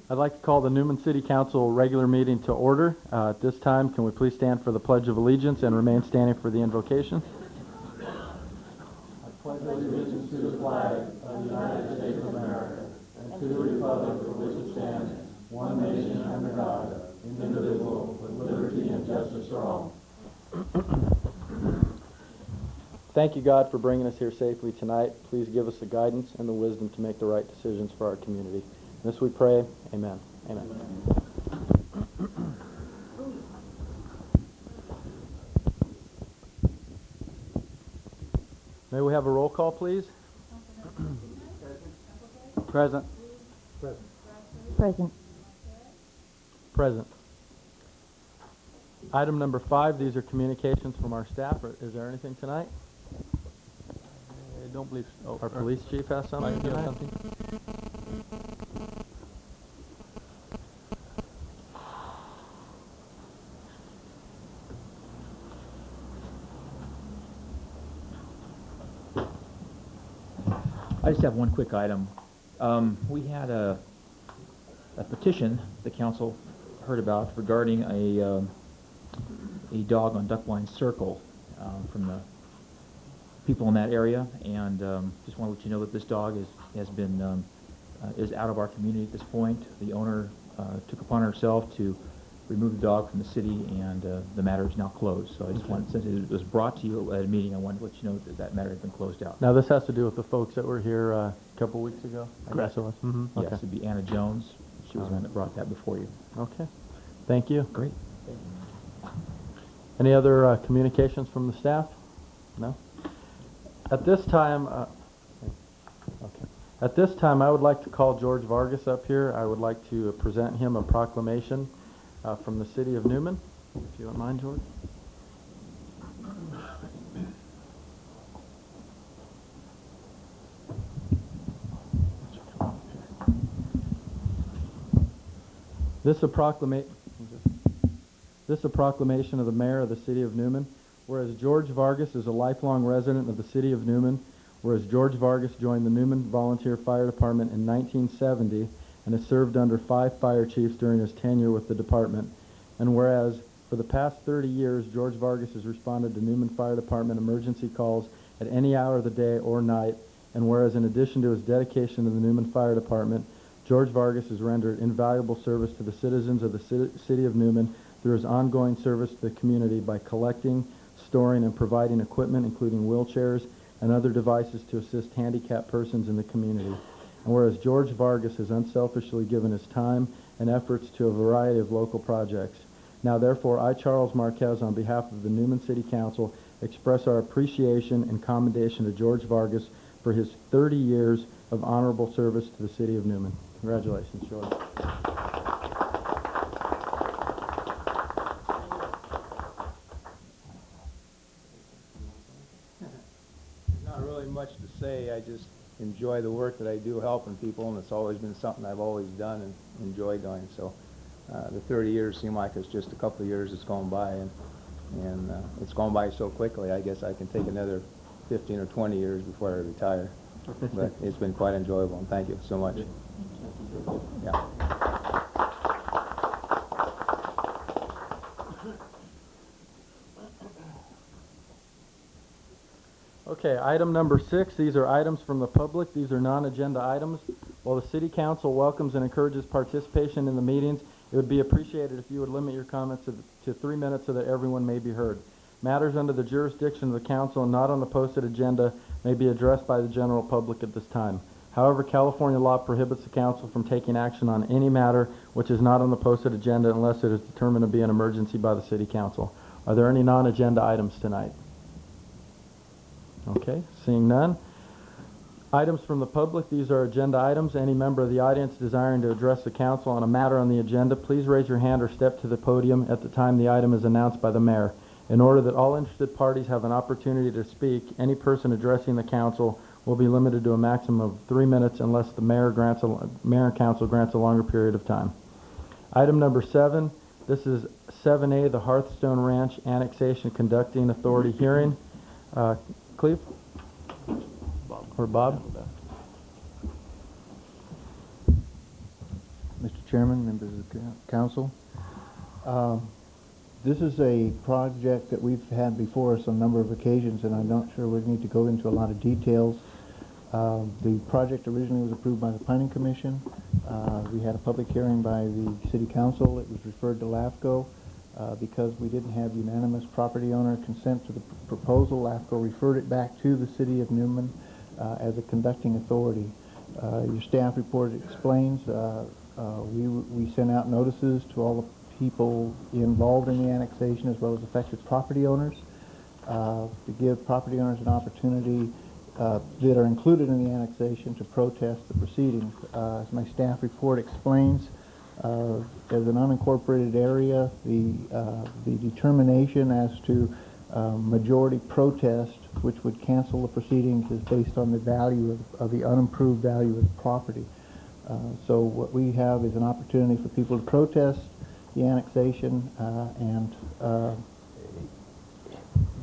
I'd like to call the Newman City Council regular meeting to order. At this time, can we please stand for the Pledge of Allegiance and remain standing for the invocation? I pledge allegiance to the flag of the United States of America and to the republic for which it stands, one nation under God, indivisible, with liberty and justice for all. Thank you, God, for bringing us here safely tonight. Please give us the guidance and the wisdom to make the right decisions for our community. This we pray. Amen. Amen. May we have a roll call, please? Present. Present. Present. Present. Item number 5, these are communications from our staff. Is there anything tonight? I don't believe so. Our police chief has something tonight? I just have one quick item. We had a petition the council heard about regarding a dog on Duckblind Circle from the people in that area, and just want to let you know that this dog is out of our community at this point. The owner took upon herself to remove the dog from the city, and the matter is now closed. So I just wanted, since it was brought to you at a meeting, I wanted to let you know that that matter has been closed out. Now, this has to do with the folks that were here a couple weeks ago? Correct. I guess it was. Mm-hmm. Yes, it'd be Anna Jones. She was the one that brought that before you. Okay. Thank you. Great. Any other communications from the staff? No? At this time, I would like to call George Vargas up here. I would like to present him a proclamation from the city of Newman, if you don't mind, George. This is a proclamation of the mayor of the city of Newman. Whereas George Vargas is a lifelong resident of the city of Newman, whereas George Vargas joined the Newman Volunteer Fire Department in 1970 and has served under 5 fire chiefs during his tenure with the department, and whereas for the past 30 years, George Vargas has responded to Newman Fire Department emergency calls at any hour of the day or night, and whereas in addition to his dedication to the Newman Fire Department, George Vargas has rendered invaluable service to the citizens of the city of Newman through his ongoing service to the community by collecting, storing, and providing equipment, including wheelchairs and other devices to assist handicapped persons in the community. And whereas George Vargas has unselfishly given his time and efforts to a variety of local projects. Now, therefore, I, Charles Marquez, on behalf of the Newman City Council, express our appreciation and commendation to George Vargas for his 30 years of honorable service to the city of Newman. Congratulations, George. Not really much to say. I just enjoy the work that I do helping people, and it's always been something I've always done and enjoy doing. So the 30 years seem like it's just a couple of years that's gone by, and it's gone by so quickly. I guess I can take another 15 or 20 years before I retire. But it's been quite enjoyable, and thank you so much. Yeah. Okay, item number 6. These are items from the public. These are non-agenda items. While the City Council welcomes and encourages participation in the meetings, it would be appreciated if you would limit your comments to 3 minutes so that everyone may be heard. Matters under the jurisdiction of the Council and not on the posted agenda may be addressed by the general public at this time. However, California law prohibits the Council from taking action on any matter which is not on the posted agenda unless it is determined to be an emergency by the City Council. Are there any non-agenda items tonight? Okay, seeing none. Items from the public, these are agenda items. Any member of the audience desiring to address the council on a matter on the agenda, please raise your hand or step to the podium at the time the item is announced by the mayor. In order that all interested parties have an opportunity to speak, any person addressing the council will be limited to a maximum of 3 minutes unless the mayor and council grants a longer period of time. Item number 7, this is 7A, the Hearthstone Ranch Annexation Conducting Authority hearing. Cleve? Or Bob? Mr. Chairman, members of the council. This is a project that we've had before us on a number of occasions, and I'm not sure we need to go into a lot of details. The project originally was approved by the Planning Commission. We had a public hearing by the City Council. It was referred to LAFCO. Because we didn't have unanimous property owner consent to the proposal, LAFCO referred it back to the City of Newman as a conducting authority. Your staff report explains we sent out notices to all the people involved in the annexation as well as affected property owners to give property owners an opportunity that are included in the annexation to protest the proceedings. As my staff report explains, as an unincorporated area, the determination as to majority protest, which would cancel the proceedings, is based on the value of the unimproved value of the property. So what we have is an opportunity for people to protest the annexation, and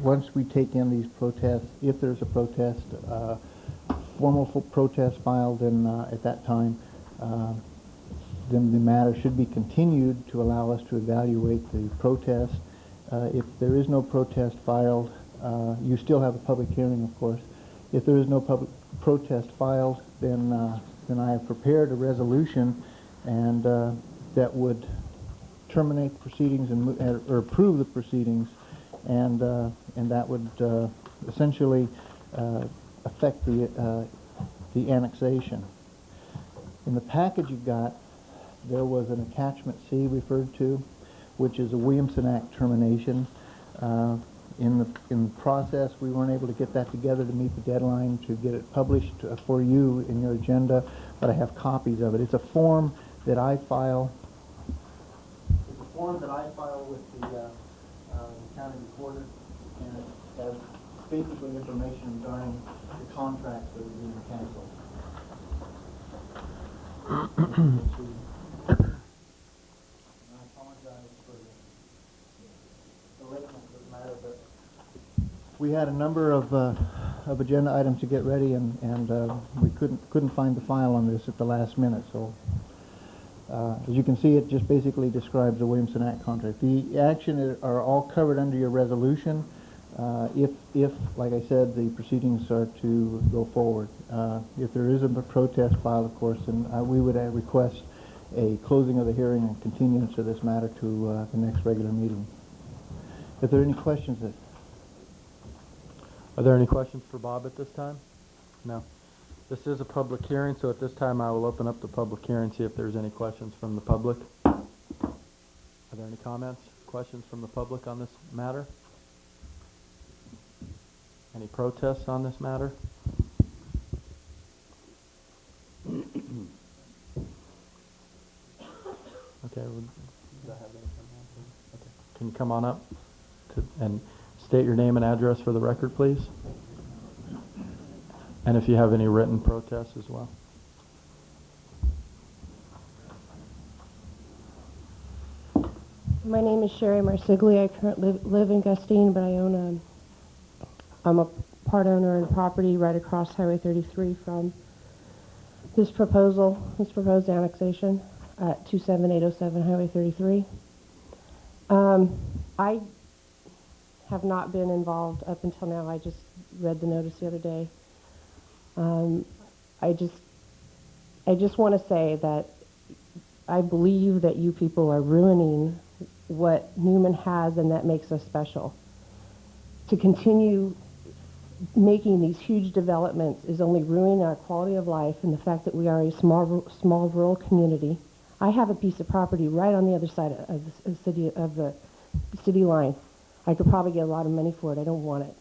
once we take in these protests, if there's a protest, formal protest filed, then at that time, then the matter should be continued to allow us to evaluate the protest. If there is no protest filed, you still have a public hearing, of course. If there is no public protest filed, then I have prepared a resolution, and that would terminate proceedings and or approve the proceedings, and that would essentially affect the annexation. In the package you got, there was an attachment C referred to, which is a Williamson Act termination. In the process, we weren't able to get that together to meet the deadline to get it published for you in your agenda, but I have copies of it. It's a form that I file. It's a form that I file with the county recorder, and it has basically information regarding the contracts that are being canceled. I apologize for the lateness of the matter, but we had a number of agenda items to get ready, and we couldn't find the file on this at the last minute. So as you can see, it just basically describes the Williamson Act contract. The action are all covered under your resolution. If, like I said, the proceedings are to go forward. If there is a protest filed, of course, then we would request a closing of the hearing and continuance of this matter to the next regular meeting. If there are any questions that... Are there any questions for Bob at this time? No. This is a public hearing, so at this time I will open up the public hearing, see if there's any questions from the public. Are there any comments, questions from the public on this matter? Any protests on this matter? Okay, can you come on up and state your name and address for the record, please? And if you have any written protests as well. My name is Sherry Marsigli. I currently live in Gustine, but I'm a part owner in property right across Highway 33 from this proposed annexation at 27807 Highway 33. I have not been involved up until now. I just read the notice the other day. I just want to say that I believe that you people are ruining what Newman has, and that makes us special. To continue making these huge developments is only ruining our quality of life, and the fact that we are a small rural community. I have a piece of property right on the other side of the city line. I could probably get a lot of money for it. I don't want it.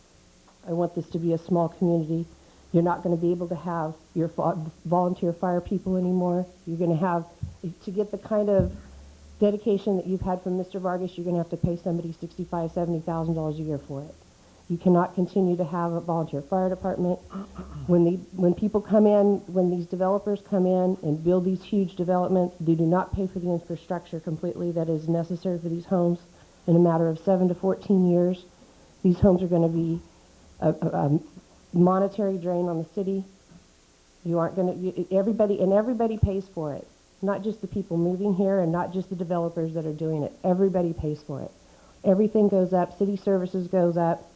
I want this to be a small community. You're not going to be able to have your volunteer fire people anymore. You're going to have, to get the kind of dedication that you've had from Mr. Vargas, you're going to have to pay somebody $65,000, $70,000 a year for it. You cannot continue to have a volunteer fire department. When people come in, when these developers come in and build these huge developments, they do not pay for the infrastructure completely that is necessary for these homes. In a matter of 7 to 14 years, these homes are going to be a monetary drain on the city. You aren't going to, everybody pays for it. not just the people moving here and not just the developers that are doing it. Everybody pays for it. Everything goes up. City services goes up.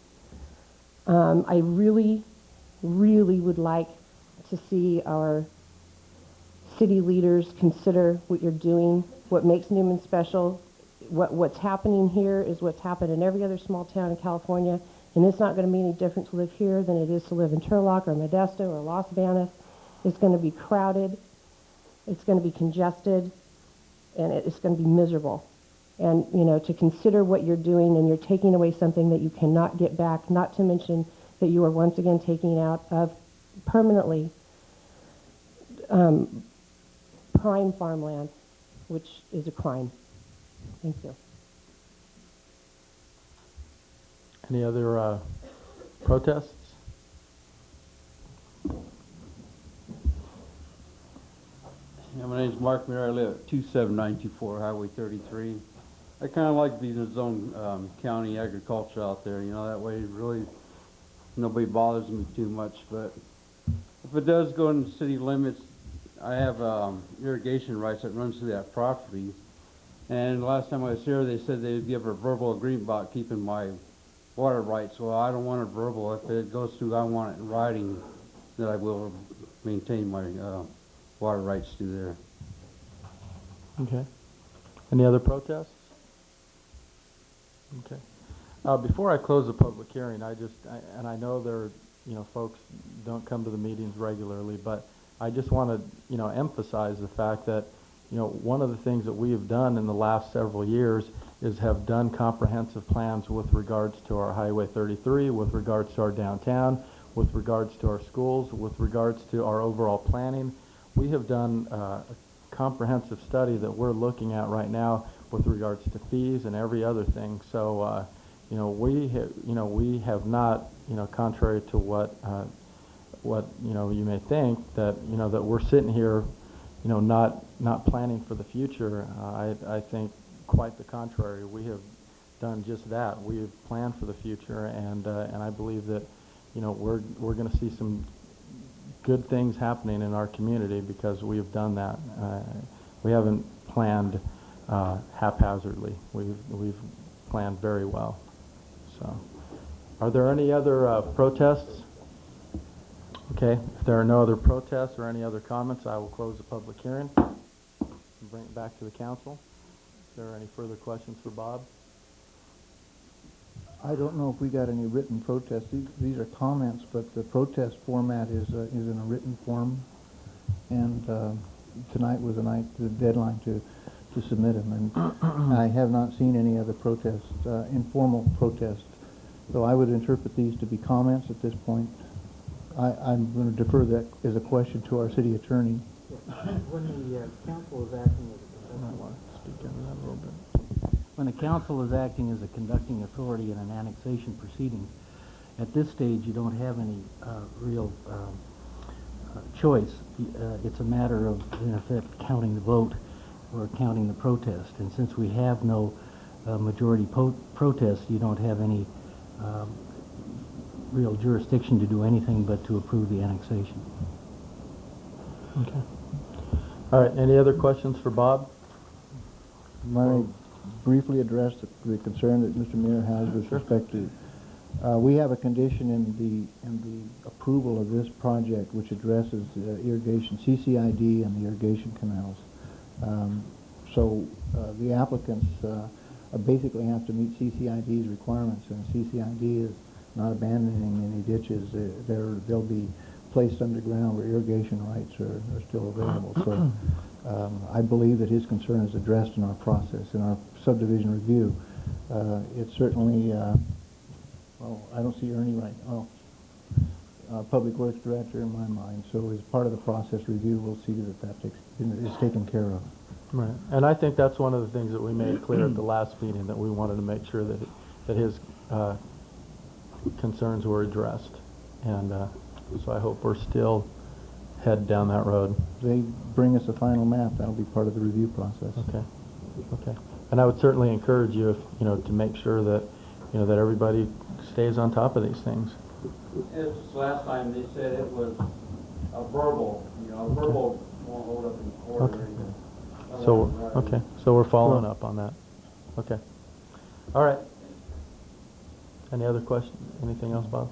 I really, really would like to see our city leaders consider what you're doing, what makes Newman special. What's happening here is what's happened in every other small town in California, and it's not going to be any different to live here than it is to live in Turlock or Modesto or Los Banos. It's going to be crowded, it's going to be congested, and it's going to be miserable. And, you know, to consider what you're doing and you're taking away something that you cannot get back, not to mention that you are once again taking out of permanently prime farmland, which is a crime. Thank you. Any other protests? Yeah, my name's Mark Muir. I live at 27924 Highway 33. I kind of like being in zone county agriculture out there. You know, that way really nobody bothers me too much. But if it does go in the city limits, I have irrigation rights that runs through that property. And the last time I was here, they said they'd give a verbal agreement about keeping my water rights. Well, I don't want it verbal. If it goes through, I want it in writing that I will maintain my water rights through there. Okay. Any other protests? Okay. Before I close the public hearing, and I know there, folks don't come to the meetings regularly, but I just want to, emphasize the fact that, one of the things that we have done in the last several years is have done comprehensive plans with regards to our Highway 33, with regards to our downtown, with regards to our schools, with regards to our overall planning. We have done a comprehensive study that we're looking at right now with regards to fees and every other thing. So, we have not, contrary to what you may think, that that we're sitting here, not planning for the future. I think quite the contrary. We have done just that. We have planned for the future, and I believe that we're going to see some good things happening in our community because we have done that. We haven't planned haphazardly. We've planned very well. So, are there any other protests? Okay, if there are no other protests or any other comments, I will close the public hearing and bring it back to the council. Is there any further questions for Bob? I don't know if we got any written protests. These are comments, but the protest format is in a written form. And tonight was the deadline to submit them. And I have not seen any other protests, informal protests. So I would interpret these to be comments at this point. I'm going to defer that as a question to our city attorney. When the council is acting as when the council is acting as a conducting authority in an annexation proceeding, at this stage you don't have any real choice. It's a matter of, in effect, counting the vote or counting the protest. And since we have no majority protest, you don't have any real jurisdiction to do anything but to approve the annexation. Okay. All right, any other questions for Bob? Might I briefly address the concern that Mr. Muir has with respect to, we have a condition in the approval of this project which addresses irrigation, CCID and the irrigation canals. So the applicants basically have to meet CCID's requirements, and CCID is not abandoning any ditches. They'll be placed underground where irrigation rights are still available. So I believe that his concern is addressed in our process, in our subdivision review. It's certainly, I don't see Ernie right now. Public Works Director in my mind. So as part of the process review, we'll see that is taken care of. Right, and I think that's one of the things that we made clear at the last meeting, that we wanted to make sure that his concerns were addressed, and so I hope we're still headed down that road. They bring us a final map. That'll be part of the review process. Okay, and I would certainly encourage you, to make sure that that everybody stays on top of these things. As last time they said it was a verbal, verbal won't hold up in court or anything. So, okay, so we're following up on that. Okay. All right. Any other questions? Anything else, Bob?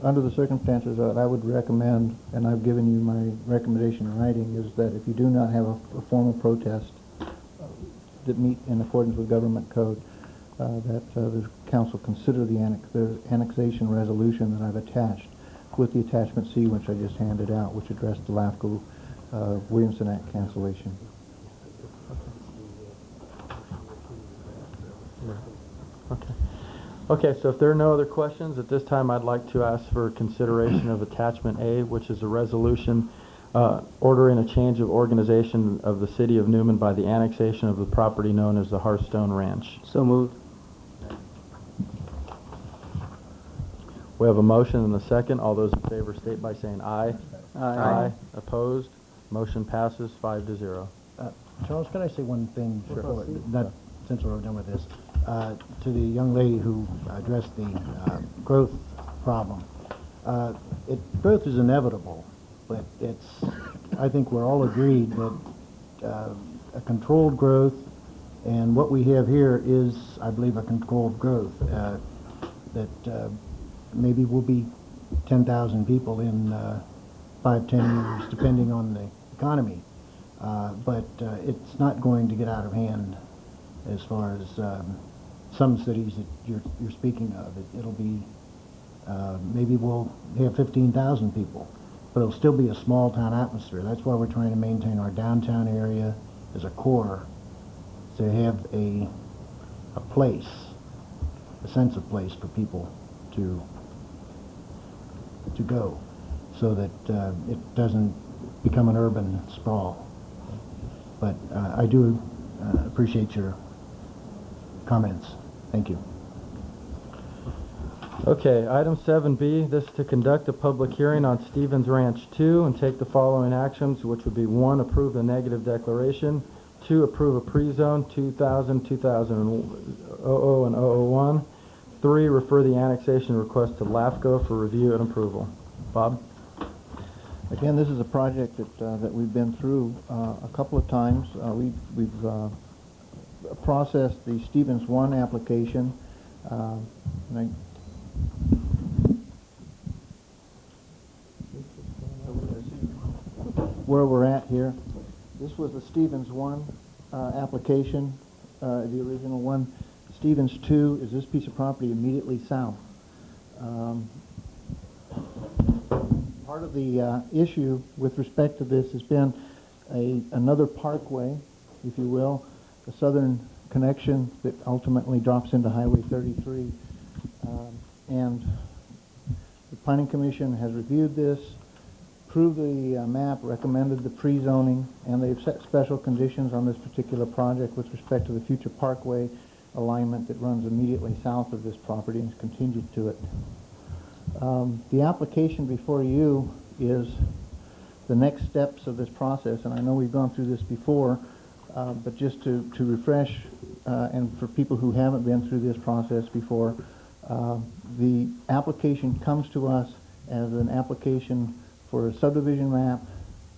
Under the circumstances, I would recommend, and I've given you my recommendation in writing, is that if you do not have a formal protest that meet in accordance with government code, that the council consider the annexation resolution that I've attached with the attachment C, which I just handed out, which addressed the LAFCO Williamson Act cancellation. Okay. Okay, so if there are no other questions, at this time I'd like to ask for consideration of attachment A, which is a resolution ordering a change of organization of the city of Newman by the annexation of the property known as the Hearthstone Ranch. So moved. We have a motion and a second. All those in favor state by saying aye. Aye. Opposed? Motion passes 5-0. Charles, can I say one thing? Sure. Since we're done with this, to the young lady who addressed the growth problem. Growth is inevitable, but I think we're all agreed that a controlled growth, and what we have here is, I believe, a controlled growth. That maybe will be 10,000 people in 5-10 years, depending on the economy. But it's not going to get out of hand as far as some cities that you're speaking of. It'll be, maybe we'll have 15,000 people, but it'll still be a small town atmosphere. That's why we're trying to maintain our downtown area as a core, to have a place, a sense of place for people to go, so that it doesn't become an urban sprawl. But I do appreciate your comments. Thank you. Okay, item 7B, this is to conduct a public hearing on Stevens Ranch 2 and take the following actions, which would be 1, approve the negative declaration, 2, approve a pre-zone 2000, 2000, and 001, 3, refer the annexation request to LAFCO for review and approval. Bob? Again, this is a project that we've been through a couple of times. We've processed the Stevens 1 application. Where we're at here, this was the Stevens 1 application, the original one. Stevens 2 is this piece of property immediately south. Part of the issue with respect to this has been another parkway, if you will, a southern connection that ultimately drops into Highway 33. And the Planning Commission has reviewed this, approved the map, recommended the pre-zoning, and they've set special conditions on this particular project with respect to the future parkway alignment that runs immediately south of this property and is contingent to it. The application before you is the next steps of this process, and I know we've gone through this before, but just to refresh, and for people who haven't been through this process before, the application comes to us as an application for a subdivision map,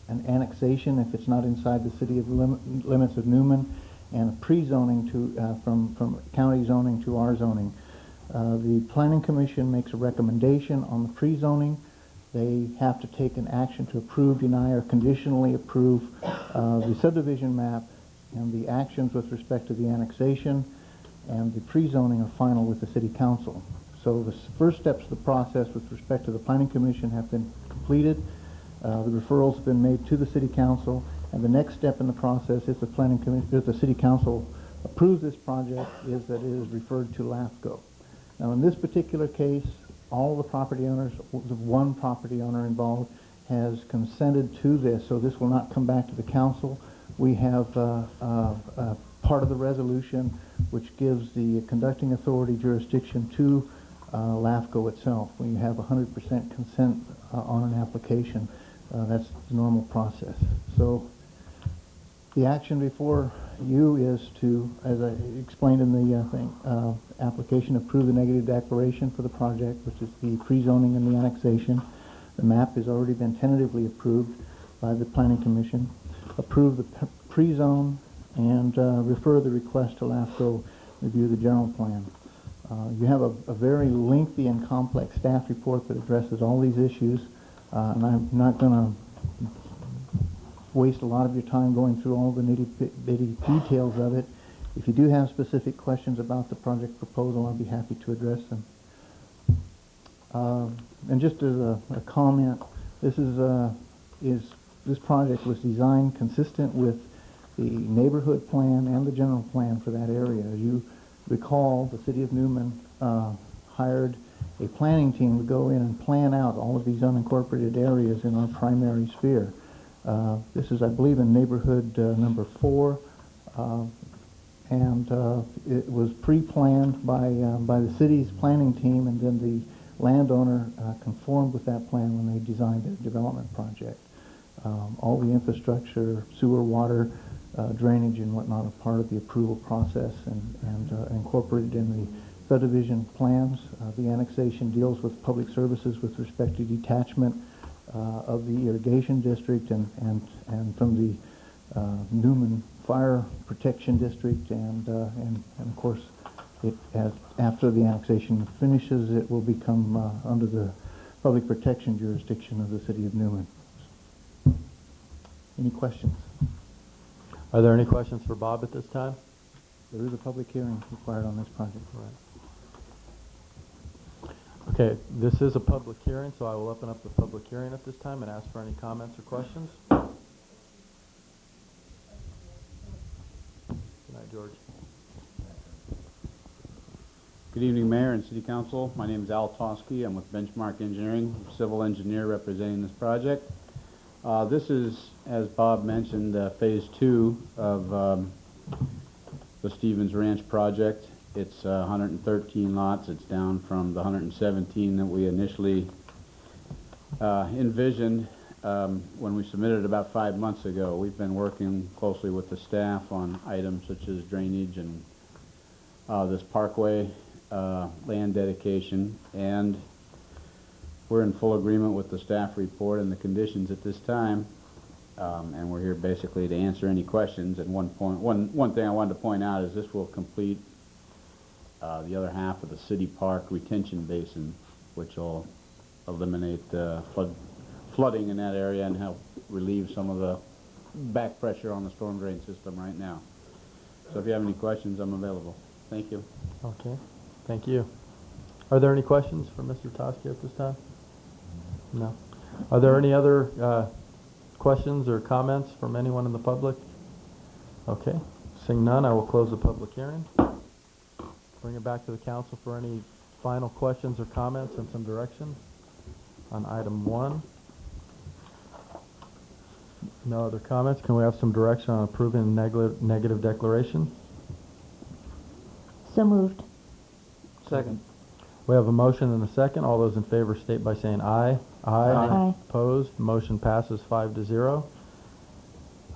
an annexation if it's not inside the city of limits of Newman, and a pre-zoning to from county zoning to our zoning. The Planning Commission makes a recommendation on the pre-zoning. They have to take an action to approve, deny, or conditionally approve the subdivision map, and the actions with respect to the annexation and the pre-zoning are final with the City Council. So the first steps of the process with respect to the Planning Commission have been completed. The referrals have been made to the City Council, and the next step in the process, if the Planning Commission, if the City Council approves this project, is that it is referred to LAFCO. Now, in this particular case, all the property owners, the one property owner involved, has consented to this, so this will not come back to the council. We have part of the resolution which gives the conducting authority jurisdiction to LAFCO itself. When you have 100% consent on an application, that's the normal process. So the action before you is to, as I explained in the application, approve the negative declaration for the project, which is the pre-zoning and the annexation. The map has already been tentatively approved by the Planning Commission. Approve the pre-zone and refer the request to LAFCO review the general plan. You have a very lengthy and complex staff report that addresses all these issues, and I'm not going to waste a lot of your time going through all the nitty-bitty details of it. If you do have specific questions about the project proposal, I'll be happy to address them. And just as a comment, this project was designed consistent with the neighborhood plan and the general plan for that area. As you recall, the city of Newman hired a planning team to go in and plan out all of these unincorporated areas in our primary sphere. This is, I believe, in neighborhood number 4, and it was pre-planned by the city's planning team, and then the landowner conformed with that plan when they designed their development project. All the infrastructure, sewer, water, drainage, and whatnot are part of the approval process and incorporated in the subdivision plans. The annexation deals with public services with respect to detachment of the irrigation district and from the Newman Fire Protection District, and of course, after the annexation finishes, it will become under the public protection jurisdiction of the city of Newman. Any questions? Are there any questions for Bob at this time? There is a public hearing required on this project. Okay, this is a public hearing, so I will open up the public hearing at this time and ask for any comments or questions. Good night, George. Good evening, Mayor and City Council. My name is Al Tosky. I'm with Benchmark Engineering, civil engineer representing this project. This is, as Bob mentioned, phase 2 of the Stevens Ranch project. It's 113 lots. It's down from the 117 that we initially envisioned when we submitted about 5 months ago. We've been working closely with the staff on items such as drainage and this parkway land dedication, and we're in full agreement with the staff report and the conditions at this time, and we're here basically to answer any questions. And one thing I wanted to point out is this will complete the other half of the city park retention basin, which will eliminate flooding in that area and help relieve some of the back pressure on the storm drain system right now. So if you have any questions, I'm available. Thank you. Okay, thank you. Are there any questions for Mr. Tosky at this time? No. Are there any other questions or comments from anyone in the public? Okay, seeing none, I will close the public hearing. Bring it back to the council for any final questions or comments and some direction on item 1. No other comments. Can we have some direction on approving negative declaration? So moved. Second. We have a motion and a second. All those in favor state by saying aye. Aye. Aye. Opposed? Motion passes 5-0.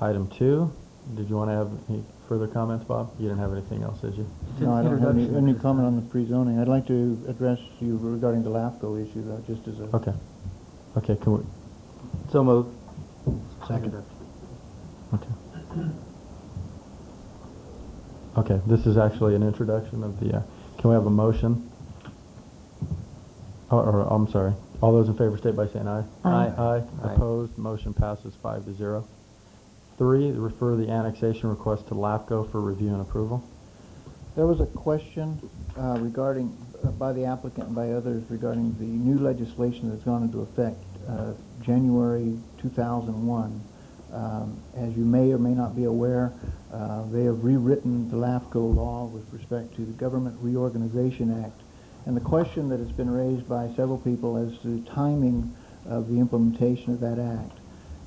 Item 2. Did you want to have any further comments, Bob? You didn't have anything else, did you? No, I don't have any comment on the pre-zoning. I'd like to address you regarding the LAFCO issue, though, just as a... Okay. Okay, can we... So moved. Second. Okay. Okay, this is actually an introduction of the... can we have a motion? I'm sorry. All those in favor state by saying aye. Aye. Aye. Opposed? Motion passes 5-0. 3, refer the annexation request to LAFCO for review and approval. There was a question regarding, by the applicant and by others, regarding the new legislation that's gone into effect January 2001. As you may or may not be aware, they have rewritten the LAFCO law with respect to the Government Reorganization Act. And the question that has been raised by several people as to the timing of the implementation of that act.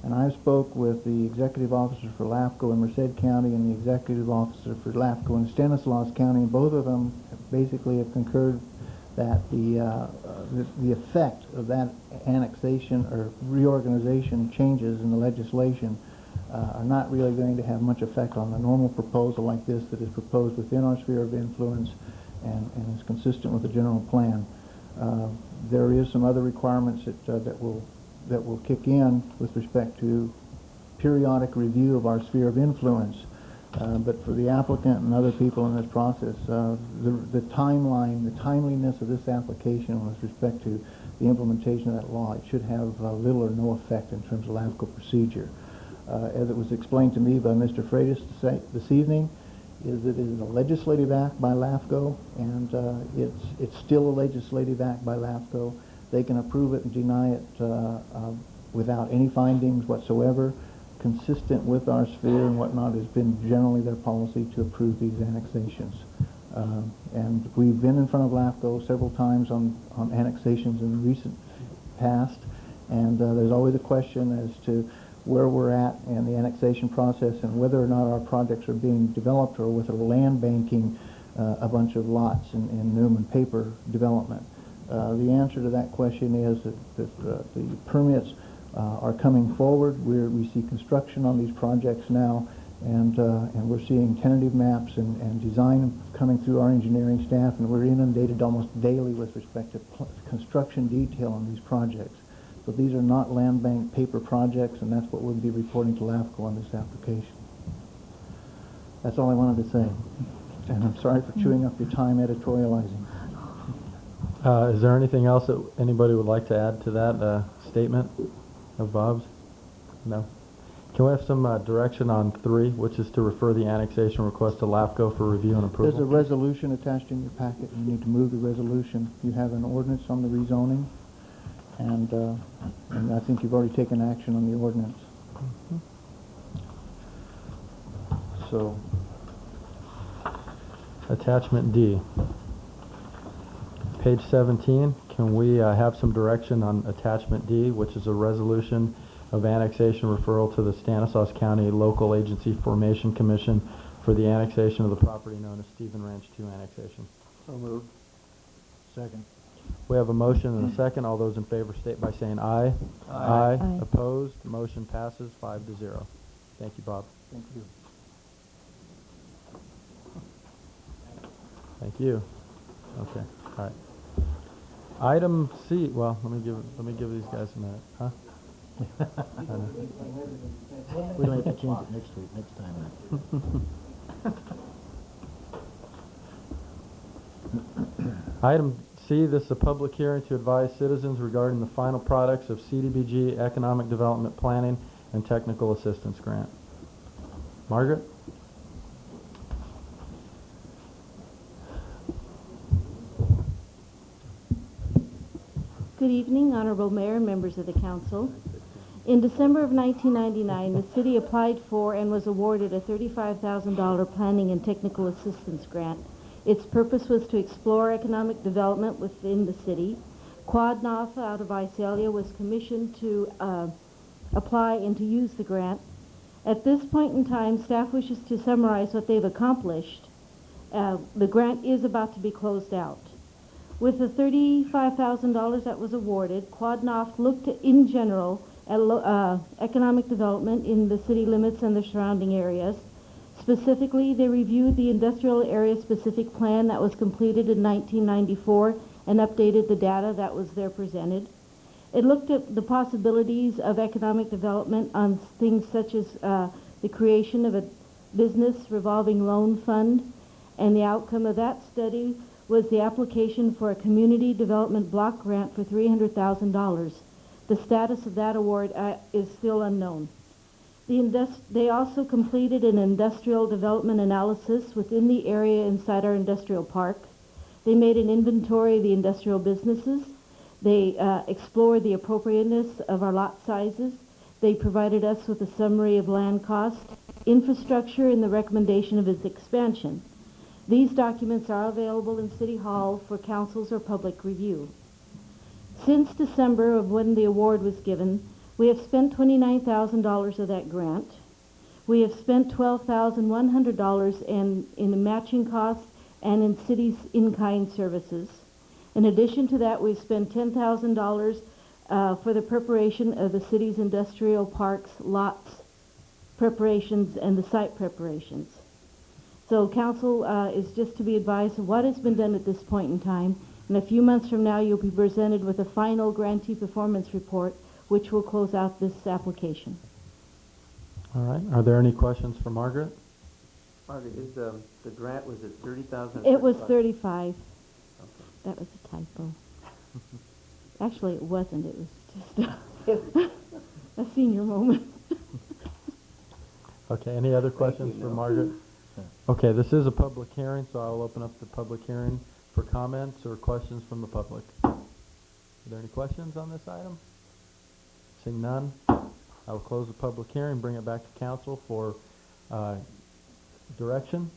And I spoke with the executive officer for LAFCO in Merced County and the executive officer for LAFCO in Stanislaus County, and both of them basically have concurred that the effect of that annexation or reorganization changes in the legislation are not really going to have much effect on the normal proposal like this that is proposed within our sphere of influence and is consistent with the general plan. There is some other requirements that will kick in with respect to periodic review of our sphere of influence. But for the applicant and other people in this process, the timeline, the timeliness of this application with respect to the implementation of that law, it should have little or no effect in terms of LAFCO procedure. As it was explained to me by Mr. Freitas this evening, is it is a legislative act by LAFCO, and it's still a legislative act by LAFCO. They can approve it and deny it without any findings whatsoever. Consistent with our sphere and whatnot has been generally their policy to approve these annexations. And we've been in front of LAFCO several times on annexations in the recent past, and there's always a question as to where we're at in the annexation process and whether or not our projects are being developed or whether we're land banking a bunch of lots in Newman paper development. The answer to that question is that the permits are coming forward. We see construction on these projects now, and we're seeing tentative maps and design coming through our engineering staff, and we're inundated almost daily with respect to construction detail on these projects. So these are not land bank paper projects, and that's what we'll be reporting to LAFCO on this application. That's all I wanted to say. And I'm sorry for chewing up your time editorializing. Is there anything else that anybody would like to add to that statement of Bob's? No? Can we have some direction on 3, which is to refer the annexation request to LAFCO for review and approval? There's a resolution attached in your packet. You need to move the resolution. You have an ordinance on the rezoning, and I think you've already taken action on the ordinance. So, Attachment D. Page 17, can we have some direction on Attachment D, which is a resolution of annexation referral to the Stanislaus County Local Agency Formation Commission for the annexation of the property known as Stephen Ranch 2 annexation? so moved. Second. We have a motion and a second. All those in favor state by saying aye. Aye. Aye. Opposed? Motion passes 5-0. Thank you, Bob. Thank you. Thank you. Okay. All right. Item C. Well, let me give these guys a minute. Huh? We don't have to change it next time. Item C, this is a public hearing to advise citizens regarding the final products of CDBG Economic Development Planning and Technical Assistance Grant. Margaret? Good evening, Honorable Mayor and members of the Council. In December of 1999, the City applied for and was awarded a $35,000 Planning and Technical Assistance Grant. Its purpose was to explore economic development within the City. Quad Naf out of Visalia was commissioned to apply and to use the grant. At this point in time, staff wishes to summarize what they've accomplished. The grant is about to be closed out. With the $35,000 that was awarded, Quad Naf looked in general at economic development in the city limits and the surrounding areas. Specifically, they reviewed the industrial area specific plan that was completed in 1994 and updated the data that was there presented. It looked at the possibilities of economic development on things such as the creation of a business revolving loan fund, and the outcome of that study was the application for a community development block grant for $300,000. The status of that award is still unknown. They also completed an industrial development analysis within the area inside our industrial park. They made an inventory of the industrial businesses. They explored the appropriateness of our lot sizes. They provided us with a summary of land cost, infrastructure, and the recommendation of its expansion. These documents are available in City Hall for council's or public review. Since December of when the award was given, we have spent $29,000 of that grant. We have spent $12,100 in the matching costs and in city's in-kind services. In addition to that, we've spent $10,000 for the preparation of the city's industrial parks, lots preparations, and the site preparations. So council is just to be advised of what has been done at this point in time. In a few months from now, you'll be presented with a final grantee performance report, which will close out this application. All right. Are there any questions for Margaret? Margaret, is the grant, was it 30,000? It was 35. That was a typo. Actually, it wasn't. It was just a senior moment. Okay, any other questions for Margaret? Okay, this is a public hearing, so I'll open up the public hearing for comments or questions from the public. Are there any questions on this item? Seeing none, I will close the public hearing, bring it back to council for direction.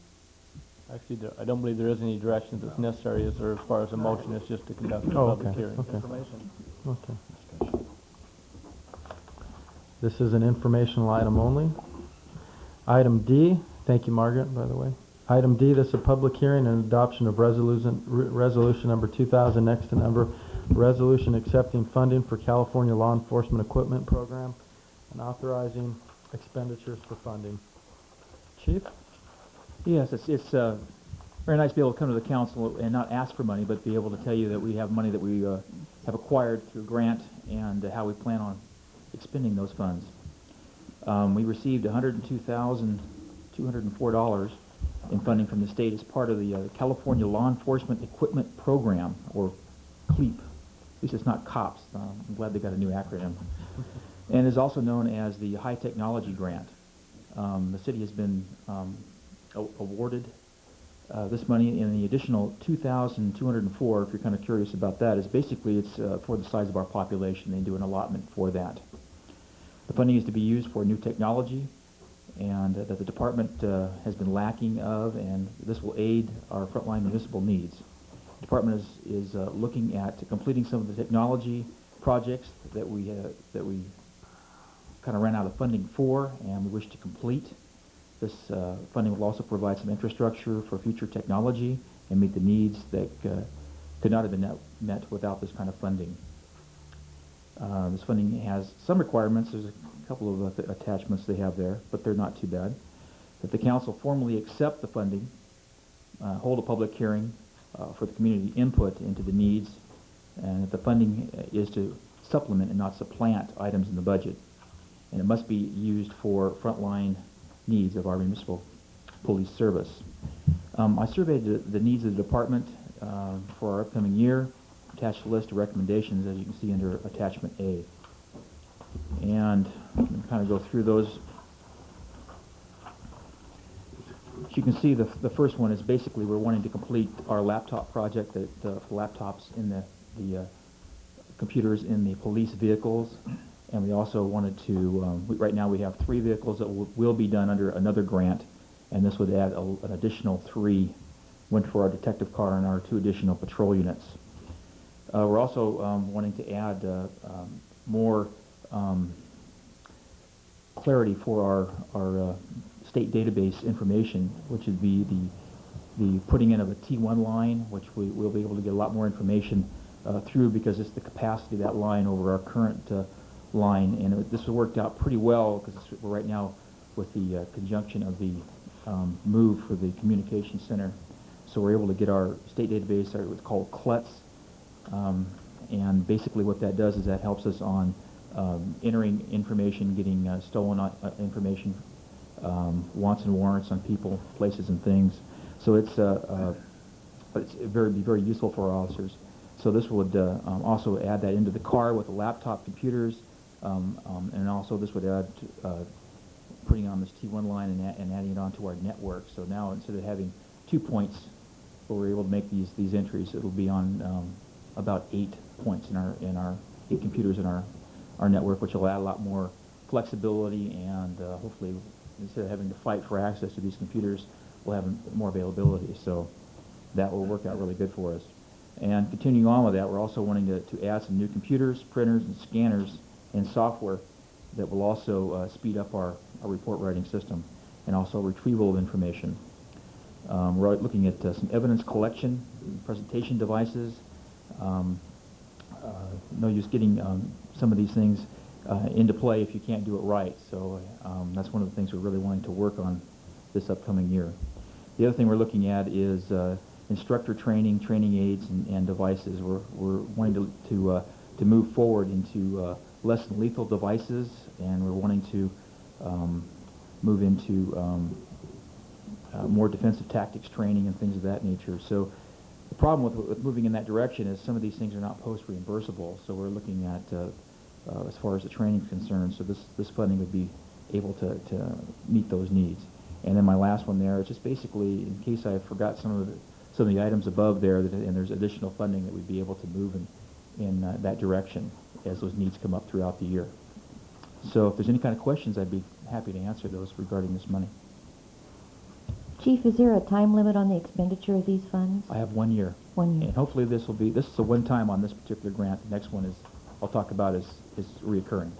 Actually, I don't believe there is any direction that's necessary as far as a motion. It's just to conduct a Oh, public okay, hearing. okay. Information. Okay. This is an informational item only. Item D, thank you, Margaret, by the way. Item D, this is a public hearing and adoption of resolution number 2000, next to number, resolution accepting funding for California Law Enforcement Equipment Program and authorizing expenditures for funding. Chief? Yes, it's very nice to be able to come to the council and not ask for money, but be able to tell you that we have money that we have acquired through grant and how we plan on expending those funds. We received $102,204 in funding from the state as part of the California Law Enforcement Equipment Program, or CLEAP. At least it's not COPS. I'm glad they got a new acronym. And is also known as the High Technology Grant. The city has been awarded this money, and the additional $2,204, if you're kind of curious about that, is basically it's for the size of our population. They do an allotment for that. The funding is to be used for new technology and that the department has been lacking of, and this will aid our frontline municipal needs. The department is looking at completing some of the technology projects that we kind of ran out of funding for, and we wish to complete. This funding will also provide some infrastructure for future technology and meet the needs that could not have been met without this kind of funding. This funding has some requirements. There's a couple of attachments they have there, but they're not too bad. That the council formally accept the funding, hold a public hearing for the community input into the needs, and that the funding is to supplement and not supplant items in the budget. And it must be used for frontline needs of our municipal police service. I surveyed the needs of the department for our upcoming year, attached a list of recommendations, as you can see under attachment A. And kind of go through those. As you can see, the first one is basically we're wanting to complete our laptop project, the laptops in the computers in the police vehicles. And we also wanted to, right now we have 3 vehicles that will be done under another grant, and this would add an additional 3, one for our detective car and our 2 additional patrol units. We're also wanting to add more clarity for our state database information, which would be the putting in of a T1 line, which we'll be able to get a lot more information through, because it's the capacity of that line over our current line. And this has worked out pretty well, because we're right now with the conjunction of the move for the communication center. So we're able to get our state database, what's called CLETS, and basically what that does is that helps us on entering information, getting stolen information, wants and warrants on people, places, and things. So it's very useful for our officers. So this would also add that into the car with the laptop computers, and also this would add putting on this T1 line and adding it onto our network. So now instead of having 2 points where we're able to make these entries, it'll be on about 8 points in our 8 computers in our network, which will add a lot more flexibility, and hopefully instead of having to fight for access to these computers, we'll have more availability. So that will work out really good for us. And continuing on with that, we're also wanting to add some new computers, printers, and scanners and software that will also speed up our report writing system, and also retrieval of information. We're looking at some evidence collection, presentation devices. No use getting some of these things into play if you can't do it right. So that's one of the things we're really wanting to work on this upcoming year. The other thing we're looking at is instructor training, training aids, and devices. We're wanting to move forward into less than lethal devices, and we're wanting to move into more defensive tactics training and things of that nature. So the problem with moving in that direction is some of these things are not post-reimbursable. So we're looking at, as far as the training is concerned, so this funding would be able to meet those needs. And then my last one there is just basically, in case I forgot some of the items above there, and there's additional funding that we'd be able to move in that direction as those needs come up throughout the year. So if there's any kind of questions, I'd be happy to answer those regarding this money. Chief, is there a time limit on the expenditure of these funds? I have 1 year. 1 year. And hopefully this is a one-time on this particular grant. The next one is, I'll talk about is reoccurring,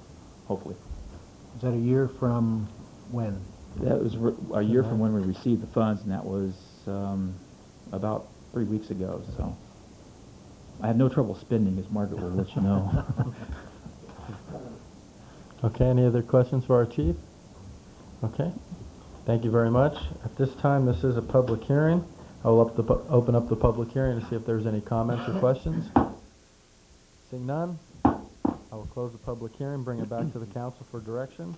hopefully. Is that a year from when? That was a year from when we received the funds, and that was about 3 weeks ago, so. I have no trouble spending, as Margaret will let you know. Okay, any other questions for our chief? Okay, thank you very much. At this time, this is a public hearing. I will open up the public hearing to see if there's any comments or questions. Seeing none, I will close the public hearing, bring it back to the council for direction.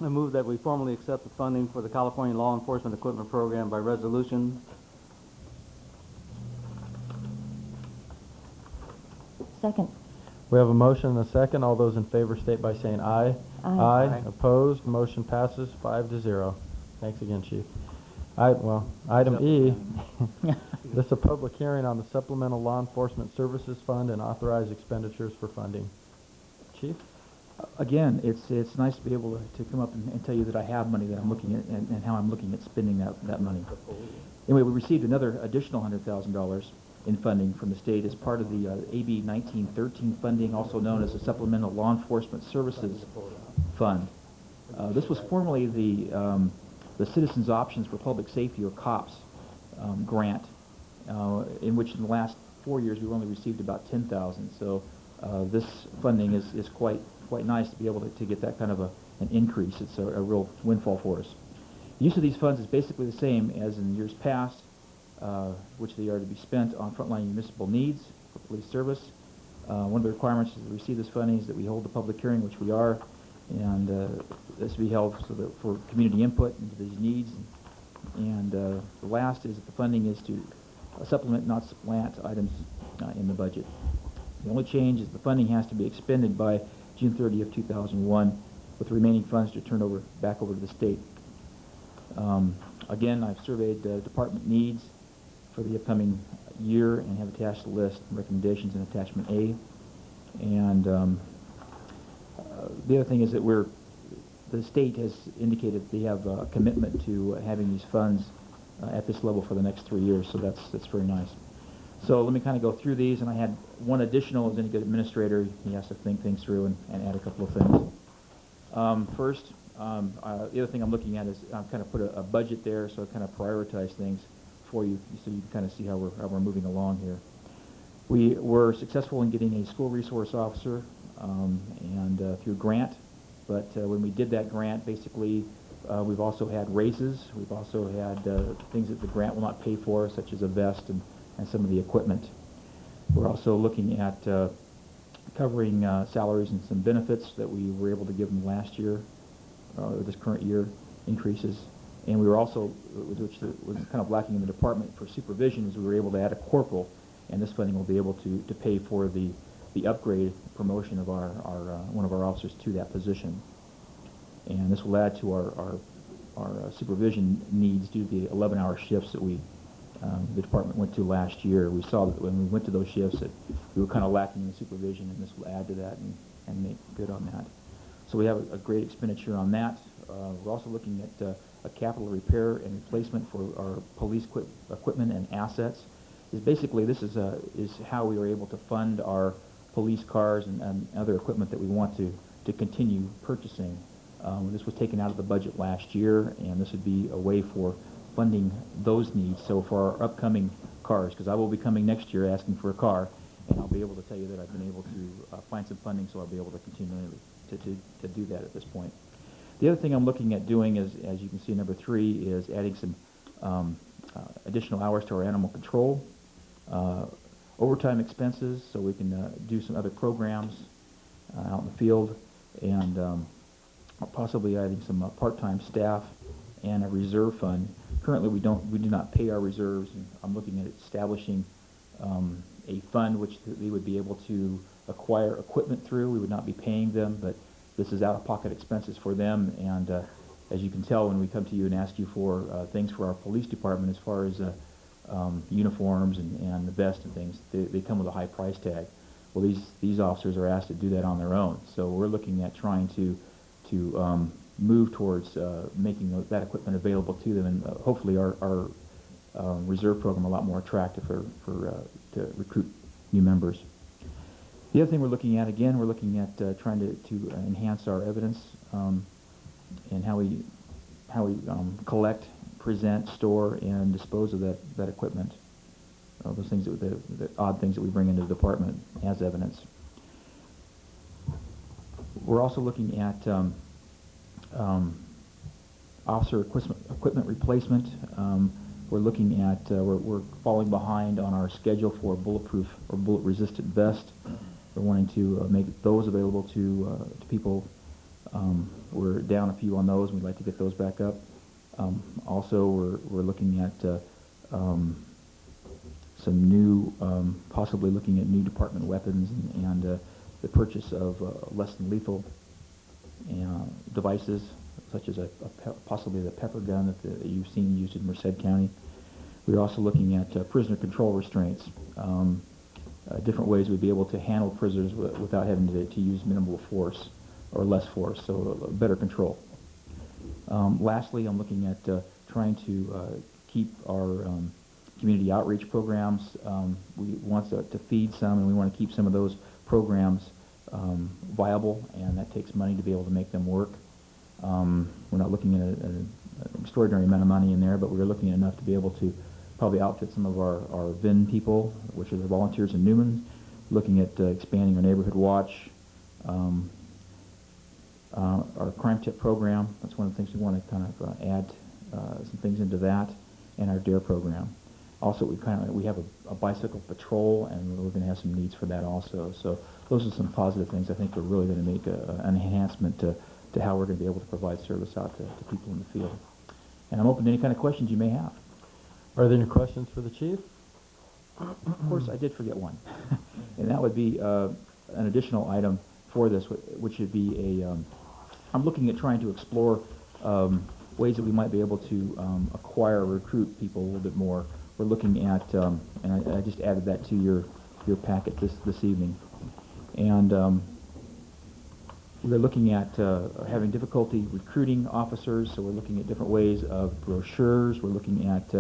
I move that we formally accept the funding for the California Law Enforcement Equipment Program by resolution. Second. We have a motion and a second. All those in favor state by saying aye. Aye. Aye. Opposed? Motion passes 5-0. Thanks again, Chief. Item E, this is a public hearing on the Supplemental Law Enforcement Services Fund and authorized expenditures for funding. Chief? Again, it's nice to be able to come up and tell you that I have money that I'm looking at and how I'm looking at spending that money. Anyway, we received another additional $100,000 in funding from the state as part of the AB 1913 funding, also known as the Supplemental Law Enforcement Services Fund. This was formerly the Citizens Options for Public Safety, or COPS, grant, in which in the last 4 years we've only received about $10,000. So this funding is quite nice to be able to get that kind of an increase. It's a real windfall for us. The use of these funds is basically the same as in years past, which they are to be spent on frontline municipal needs for police service. One of the requirements to receive this funding is that we hold the public hearing, which we are, and this will be held so that for community input into these needs. And the last is that the funding is to supplement, not supplant, items in the budget. The only change is the funding has to be expended by June 30th, 2001, with the remaining funds to turn back over to the state. Again, I've surveyed department needs for the upcoming year and have attached a list of recommendations in attachment A. And the other thing is that the state has indicated they have a commitment to having these funds at this level for the next 3 years, so that's very nice. So let me kind of go through these, and I had one additional. As any good administrator, he has to think things through and add a couple of things. First, the other thing I'm looking at is I've kind of put a budget there, so I kind of prioritize things for you, so you can kind of see how we're moving along here. We were successful in getting a school resource officer and through grant, but when we did that grant, basically we've also had raises. We've also had things that the grant will not pay for, such as a vest and some of the equipment. We're also looking at covering salaries and some benefits that we were able to give them last year, or this current year, increases. And we were also, which was kind of lacking in the department for supervision, is we were able to add a corporal, and this funding will be able to pay for the upgrade promotion of one of our officers to that position. And this will add to our supervision needs due to the 11-hour shifts that the department went to last year. We saw that when we went to those shifts that we were kind of lacking in supervision, and this will add to that and make good on that. So we have a great expenditure on that. We're also looking at a capital repair and replacement for our police equipment and assets. Basically, this is how we were able to fund our police cars and other equipment that we want to continue purchasing. This was taken out of the budget last year, and this would be a way for funding those needs. So for our upcoming cars, because I will be coming next year asking for a car, and I'll be able to tell you that I've been able to find some funding, so I'll be able to continue to do that at this point. The other thing I'm looking at doing is, as you can see, number 3 is adding some additional hours to our animal control, overtime expenses, so we can do some other programs out in the field, and possibly adding some part-time staff and a reserve fund. Currently, we do not pay our reserves. And I'm looking at establishing a fund which they would be able to acquire equipment through. We would not be paying them, but this is out-of-pocket expenses for them. And as you can tell, when we come to you and ask you for things for our police department, as far as uniforms and the vest and things, they come with a high price tag. Well, these officers are asked to do that on their own. So we're looking at trying to move towards making that equipment available to them, and hopefully our reserve program a lot more attractive to recruit new members. The other thing we're looking at, again, we're looking at trying to enhance our evidence and how we collect, present, store, and dispose of that equipment. Those things, the odd things that we bring into the department as evidence. We're also looking at officer equipment replacement. We're looking at, we're falling behind on our schedule for bulletproof or bullet-resistant vest. We're wanting to make those available to people. We're down a few on those, and we'd like to get those back up. Also, we're looking at some new, possibly looking at new department weapons and the purchase of less than lethal devices, such as possibly the pepper gun that you've seen used in Merced County. We're also looking at prisoner control restraints, different ways we'd be able to handle prisoners without having to use minimal force or less force, so better control. Lastly, I'm looking at trying to keep our community outreach programs. We want to feed some, and we want to keep some of those programs viable, and that takes money to be able to make them work. We're not looking at an extraordinary amount of money in there, but we're looking at enough to be able to probably outfit some of our VIN people, which are the volunteers in Newman, looking at expanding our neighborhood watch, our crime tip program. That's one of the things we want to kind of add some things into that, and our DARE program. Also, we have a bicycle patrol, and we're going to have some needs for that also. So those are some positive things I think are really going to make an enhancement to how we're going to be able to provide service out to people in the field. And I'm open to any kind of questions you may have. Are there any questions for the chief? Of course, I did forget one, and that would be an additional item for this, which would be I'm looking at trying to explore ways that we might be able to acquire or recruit people a little bit more. We're looking at, and I just added that to your packet this evening, and we're looking at having difficulty recruiting officers, so we're looking at different ways of brochures. We're looking at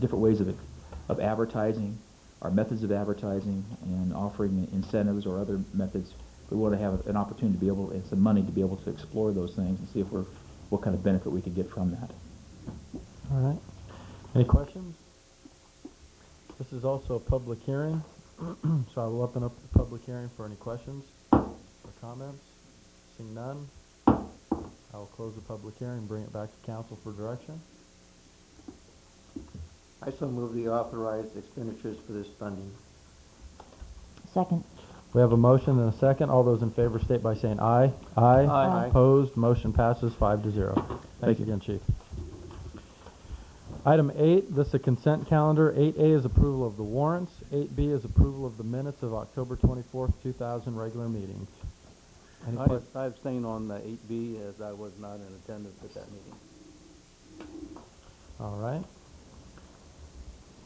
different ways of advertising, our methods of advertising, and offering incentives or other methods. We want to have an opportunity to be able, and some money to be able to explore those things and see if what kind of benefit we could get from that. All right. Any questions? This is also a public hearing, so I will open up the public hearing for any questions or comments. Seeing none, I will close the public hearing and bring it back to council for direction. I so move the authorized expenditures for this funding. Second. We have a motion and a second. All those in favor state by saying aye. Aye. Aye. Opposed? Motion passes 5-0. Thank you again, Chief. Item 8, this is a consent calendar. 8A is approval of the warrants. 8B is approval of the minutes of October 24th, 2000 regular meetings. Any I abstain on 8B as I was not in attendance at that meeting. All right.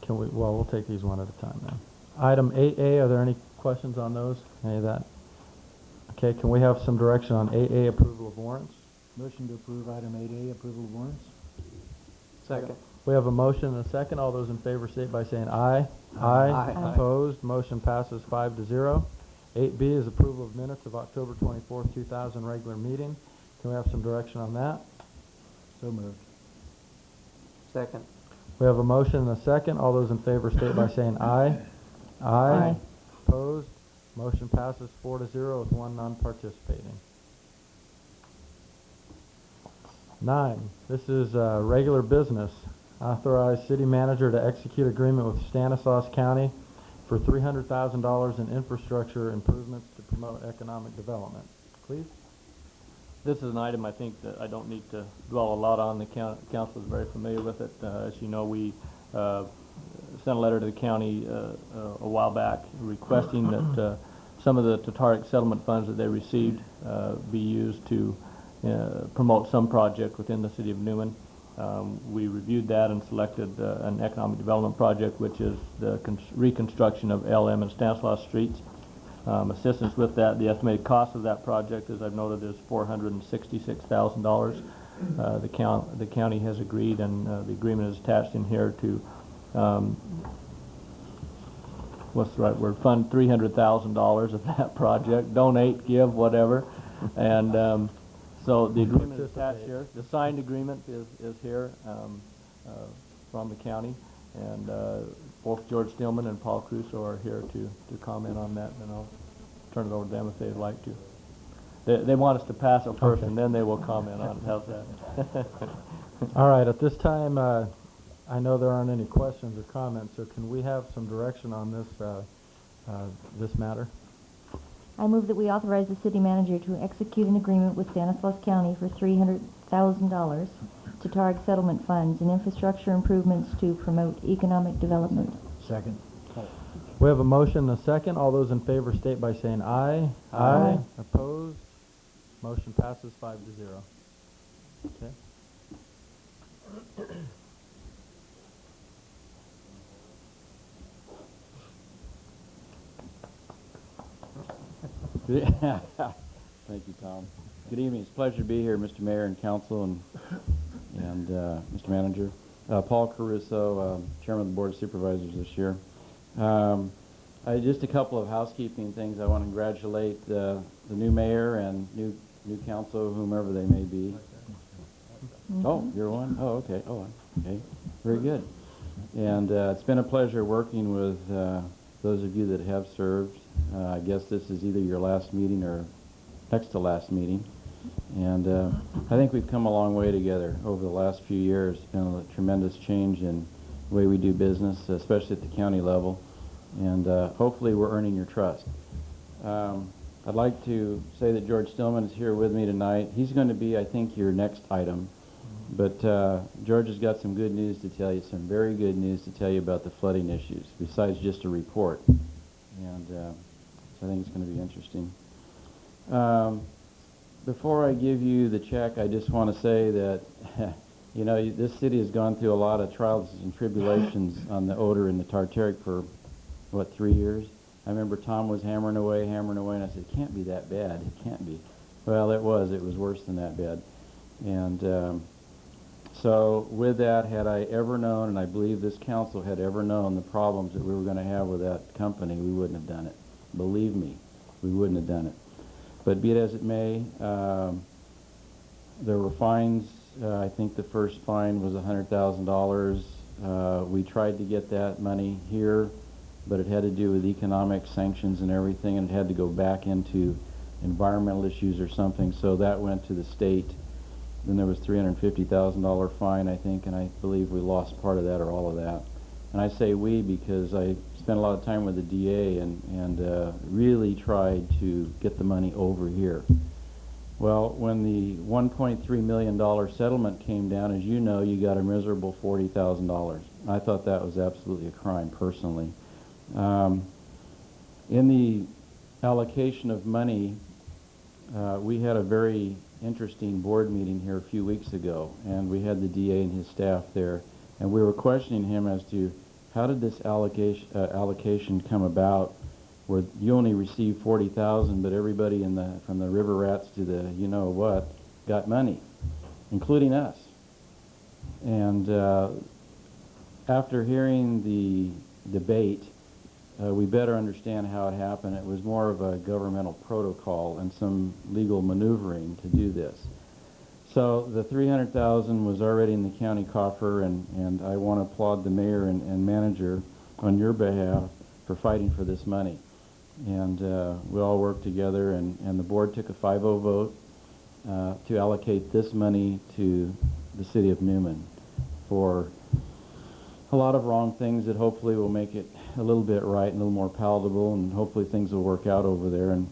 We'll take these one at a time then. Item 8A, are there any questions on those? Any of that? Okay, can we have some direction on 8A, approval of warrants? Motion to approve item 8A, approval of warrants. Second. We have a motion and a second. All those in favor state by saying aye. Aye. Opposed? Motion passes 5-0. 8B is approval of minutes of October 24th, 2000 regular meeting. Can we have some direction on that? So moved. Second. We have a motion and a second. All those in favor state by saying aye. Aye. Opposed? Motion passes 4-0 with one non-participating. 9, this is regular business. Authorize city manager to execute agreement with Stanislaus County for $300,000 in infrastructure improvements to promote economic development. Please. This is an item I think that I don't need to dwell a lot on. The council is very familiar with it. As you know, we sent a letter to the county a while back requesting that some of the Tataric settlement funds that they received be used to promote some project within the city of Newman. We reviewed that and selected an economic development project, which is the reconstruction of LM and Stanislaus streets. Assistance with that, the estimated cost of that project, as I've noted, is $466,000. The county has agreed, and the agreement is attached in here to what's the right word? Fund $300,000 of that project. Donate, give, whatever, and so the agreement is attached here. The signed agreement is here from the county, and both George Stillman and Paul Crusoe are here to comment on that, and I'll turn it over to them if they'd like to. They want us to pass it first, and then they will comment on it. How's that? All right, at this time, I know there aren't any questions or comments, so can we have some direction on this matter? I move that we authorize the city manager to execute an agreement with Stanislaus County for $300,000 to target settlement funds and infrastructure improvements to promote economic development. Second. We have a motion and a second. All those in favor state by saying aye. Aye. Opposed? Motion passes 5-0. Okay. Thank you, Tom. Good evening. It's a pleasure to be here, Mr. Mayor and Council and Mr. Manager. Paul Caruso, Chairman of the Board of Supervisors this year. Just a couple of housekeeping things. I want to congratulate the new mayor and new council, whomever they may be. Oh, you're one? Oh, okay. Oh, okay. Very good. And it's been a pleasure working with those of you that have served. I guess this is either your last meeting or next to last meeting. And I think we've come a long way together over the last few years. It's been a tremendous change in the way we do business, especially at the county level. And hopefully we're earning your trust. I'd like to say that George Stillman is here with me tonight. He's going to be, I think, your next item. But George has got some good news to tell you, some very good news to tell you about the flooding issues, besides just a report. And so I think it's going to be interesting. Before I give you the check, I just want to say that, you know, this city has gone through a lot of trials and tribulations on the odor and the tartaric for, what, 3 years? I remember Tom was hammering away, and I said, it can't be that bad. It can't be. Well, it was. It was worse than that bad. And so with that, had I ever known, and I believe this council had ever known the problems that we were going to have with that company, we wouldn't have done it. Believe me, we wouldn't have done it. But be it as it may, there were fines. I think the first fine was $100,000. We tried to get that money here, but it had to do with economic sanctions and everything, and it had to go back into environmental issues or something, so that went to the state. Then there was $350,000 fine, I think, and I believe we lost part of that or all of that. And I say we because I spent a lot of time with the DA and really tried to get the money over here. Well, when the $1.3 million settlement came down, as you know, you got a miserable $40,000. I thought that was absolutely a crime, personally. In the allocation of money, we had a very interesting board meeting here a few weeks ago, and we had the DA and his staff there, and we were questioning him as to how did this allocation come about, where you only received $40,000, but everybody from the river rats to the you know what got money, including us. And after hearing the debate, we better understand how it happened. It was more of a governmental protocol and some legal maneuvering to do this. So the $300,000 was already in the county coffer, and I want to applaud the mayor and manager on your behalf for fighting for this money. And we all worked together, and the board took a 5-0 vote to allocate this money to the city of Newman for a lot of wrong things that hopefully will make it a little bit right and a little more palatable, and hopefully things will work out over there. And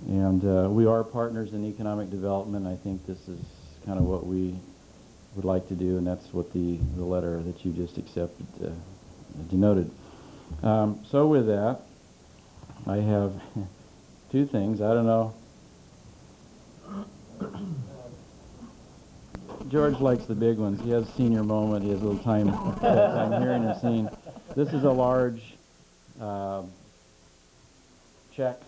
And we are partners in economic development. I think this is kind of what we would like to do, and that's what the letter that you just accepted denoted. So with that, I have two things. I don't know. George likes the big ones. He has a senior moment. He has a little time hearing and seeing. This is a large check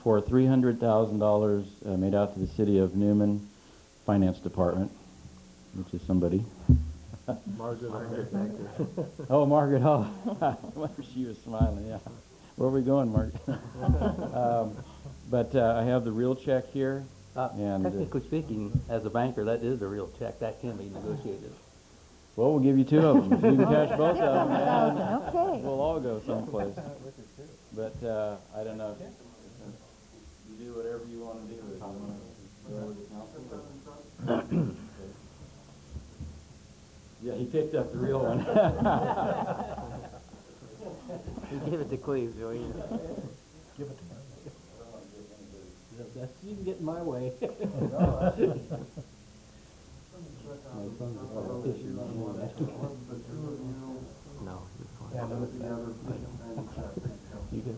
for $300,000 made out to the city of Newman Finance Department, which is somebody. Margaret back there. Oh, Margaret, oh. She was smiling, yeah. Where are we going, Margaret? But I have the real check here. And Technically speaking, as a banker, that is a real check. That can be negotiated. well, we'll give you two of them. If you can cash both of them, Okay. we'll all go someplace. But I don't know. You do whatever you want to do. If you want to go with the council. Yeah, he picked up the real one. You give it to Cleve, Joey. Give it to me. That's, you can get in my way. No, you're fine. You can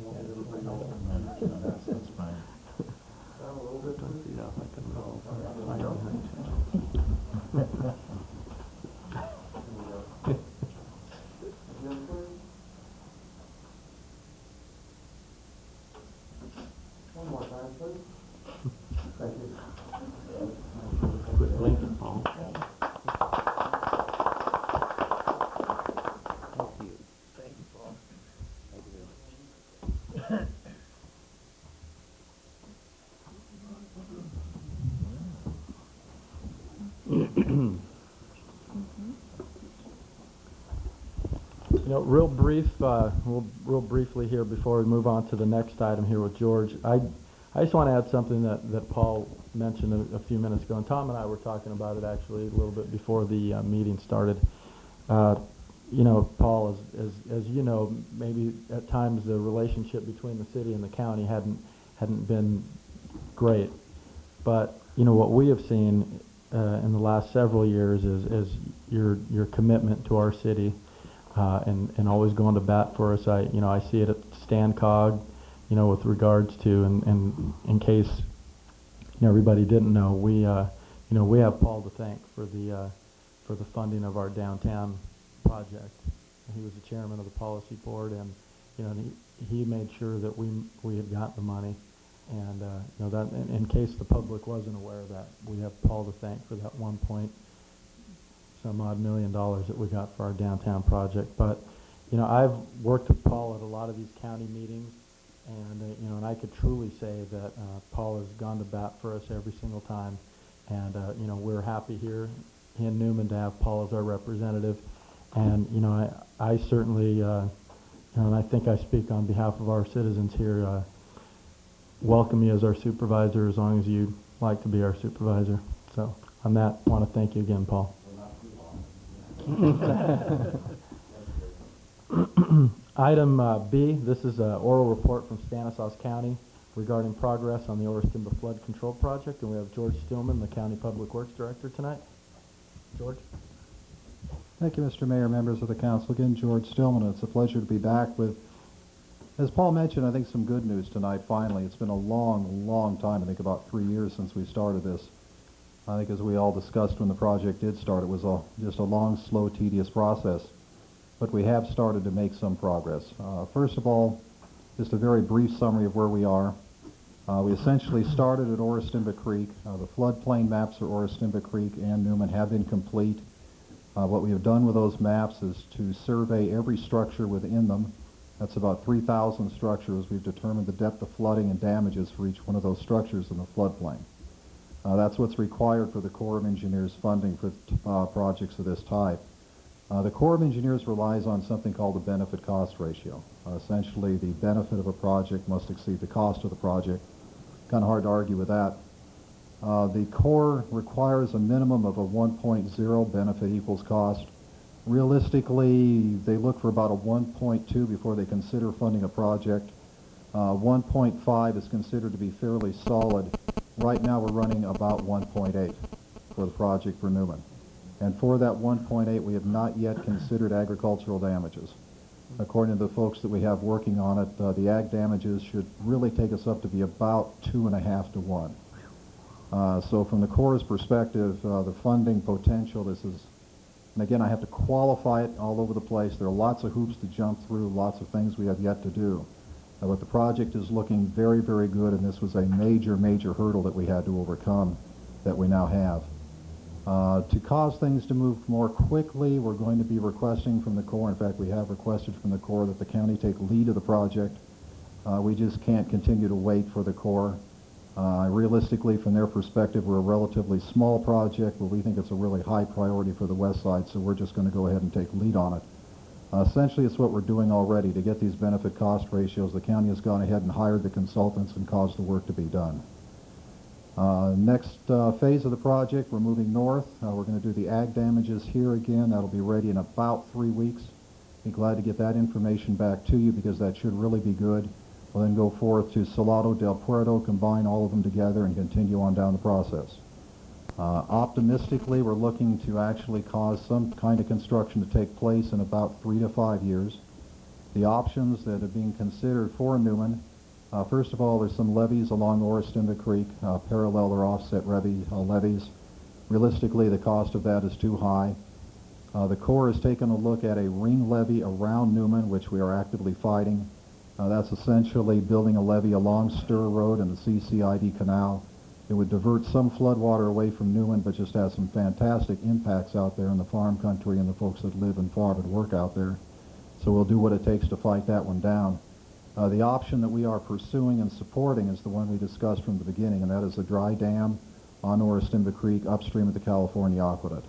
That's fine. don't see how I can roll. Quit blinking, Paul. You know, real briefly here before we move on to the next item here with George. I just want to add something that Paul mentioned a few minutes ago, and Tom and I were talking about it actually a little bit before the meeting started. You know, Paul, as you know, maybe at times the relationship between the city and the county hadn't been great, but you know what we have seen in the last several years is your commitment to our city. And always going to bat for us. I see it at StanCog, you know, with regards to, and in case everybody didn't know, we have Paul to thank for the funding of our downtown project. He was the chairman of the policy board, and he made sure that we had got the money, and that in case the public wasn't aware of that, we have Paul to thank for that $1 million that we got for our downtown project. But I've worked with Paul at a lot of these county meetings, and and I could truly say that Paul has gone to bat for us every single time, and we're happy here in Newman to have Paul as our representative. And I certainly and I think I speak on behalf of our citizens here, welcome you as our supervisor as long as you'd like to be our supervisor. So on that, I want to thank you again, Paul. Item B, this is an oral report from Stanislaus County regarding progress on the Orristimba Flood Control Project, and we have George Stillman, the County Public Works Director, tonight. George? Thank you, Mr. Mayor, members of the council. Again, George Stillman. It's a pleasure to be back with, as Paul mentioned, I think some good news tonight, finally. It's been a long, long time, I think about 3 years since we started this. I think as we all discussed when the project did start, it was just a long, slow, tedious process. But we have started to make some progress. First of all, just a very brief summary of where we are. We essentially started at Orristimba Creek. The floodplain maps for Orristimba Creek and Newman have been complete. What we have done with those maps is to survey every structure within them. That's about 3,000 structures. We've determined the depth of flooding and damages for each one of those structures in the floodplain. That's what's required for the Corps of Engineers funding for projects of this type. The Corps of Engineers relies on something called the benefit-cost ratio. Essentially, the benefit of a project must exceed the cost of the project. Kind of hard to argue with that. The Corps requires a minimum of a 1.0 benefit equals cost. Realistically, they look for about a 1.2 before they consider funding a project. 1.5 is considered to be fairly solid. Right now we're running about 1.8 for the project for Newman. And for that 1.8, we have not yet considered agricultural damages. According to the folks that we have working on it, the ag damages should really take us up to be about 2.5 to 1. So from the Corps' perspective, the funding potential, this is, and again, I have to qualify it all over the place. There are lots of hoops to jump through, lots of things we have yet to do. But the project is looking very, very good, and this was a major, major hurdle that we had to overcome that we now have. To cause things to move more quickly, we're going to be requesting from the Corps, in fact, we have requested from the Corps that the county take lead of the project. We just can't continue to wait for the Corps. Realistically, from their perspective, we're a relatively small project, but we think it's a really high priority for the west side, so we're just going to go ahead and take lead on it. Essentially, it's what we're doing already. To get these benefit cost ratios, the county has gone ahead and hired the consultants and caused the work to be done. Next phase of the project, we're moving north. We're going to do the ag damages here again. That'll be ready in about 3 weeks. Be glad to get that information back to you because that should really be good. We'll then go forth to Salado del Puerto, combine all of them together, and continue on down the process. Optimistically, we're looking to actually cause some kind of construction to take place in about 3 to 5 years. The options that are being considered for Newman, first of all, there's some levees along Oristimba Creek, parallel or offset levees. Realistically, the cost of that is too high. The Corps has taken a look at a ring levee around Newman, which we are actively fighting. That's essentially building a levee along Stir Road and the CCID Canal. It would divert some floodwater away from Newman, but just has some fantastic impacts out there in the farm country and the folks that live and farm and work out there. So we'll do what it takes to fight that one down. The option that we are pursuing and supporting is the one we discussed from the beginning, and that is a dry dam on Oristimba Creek upstream of the California Aqueduct.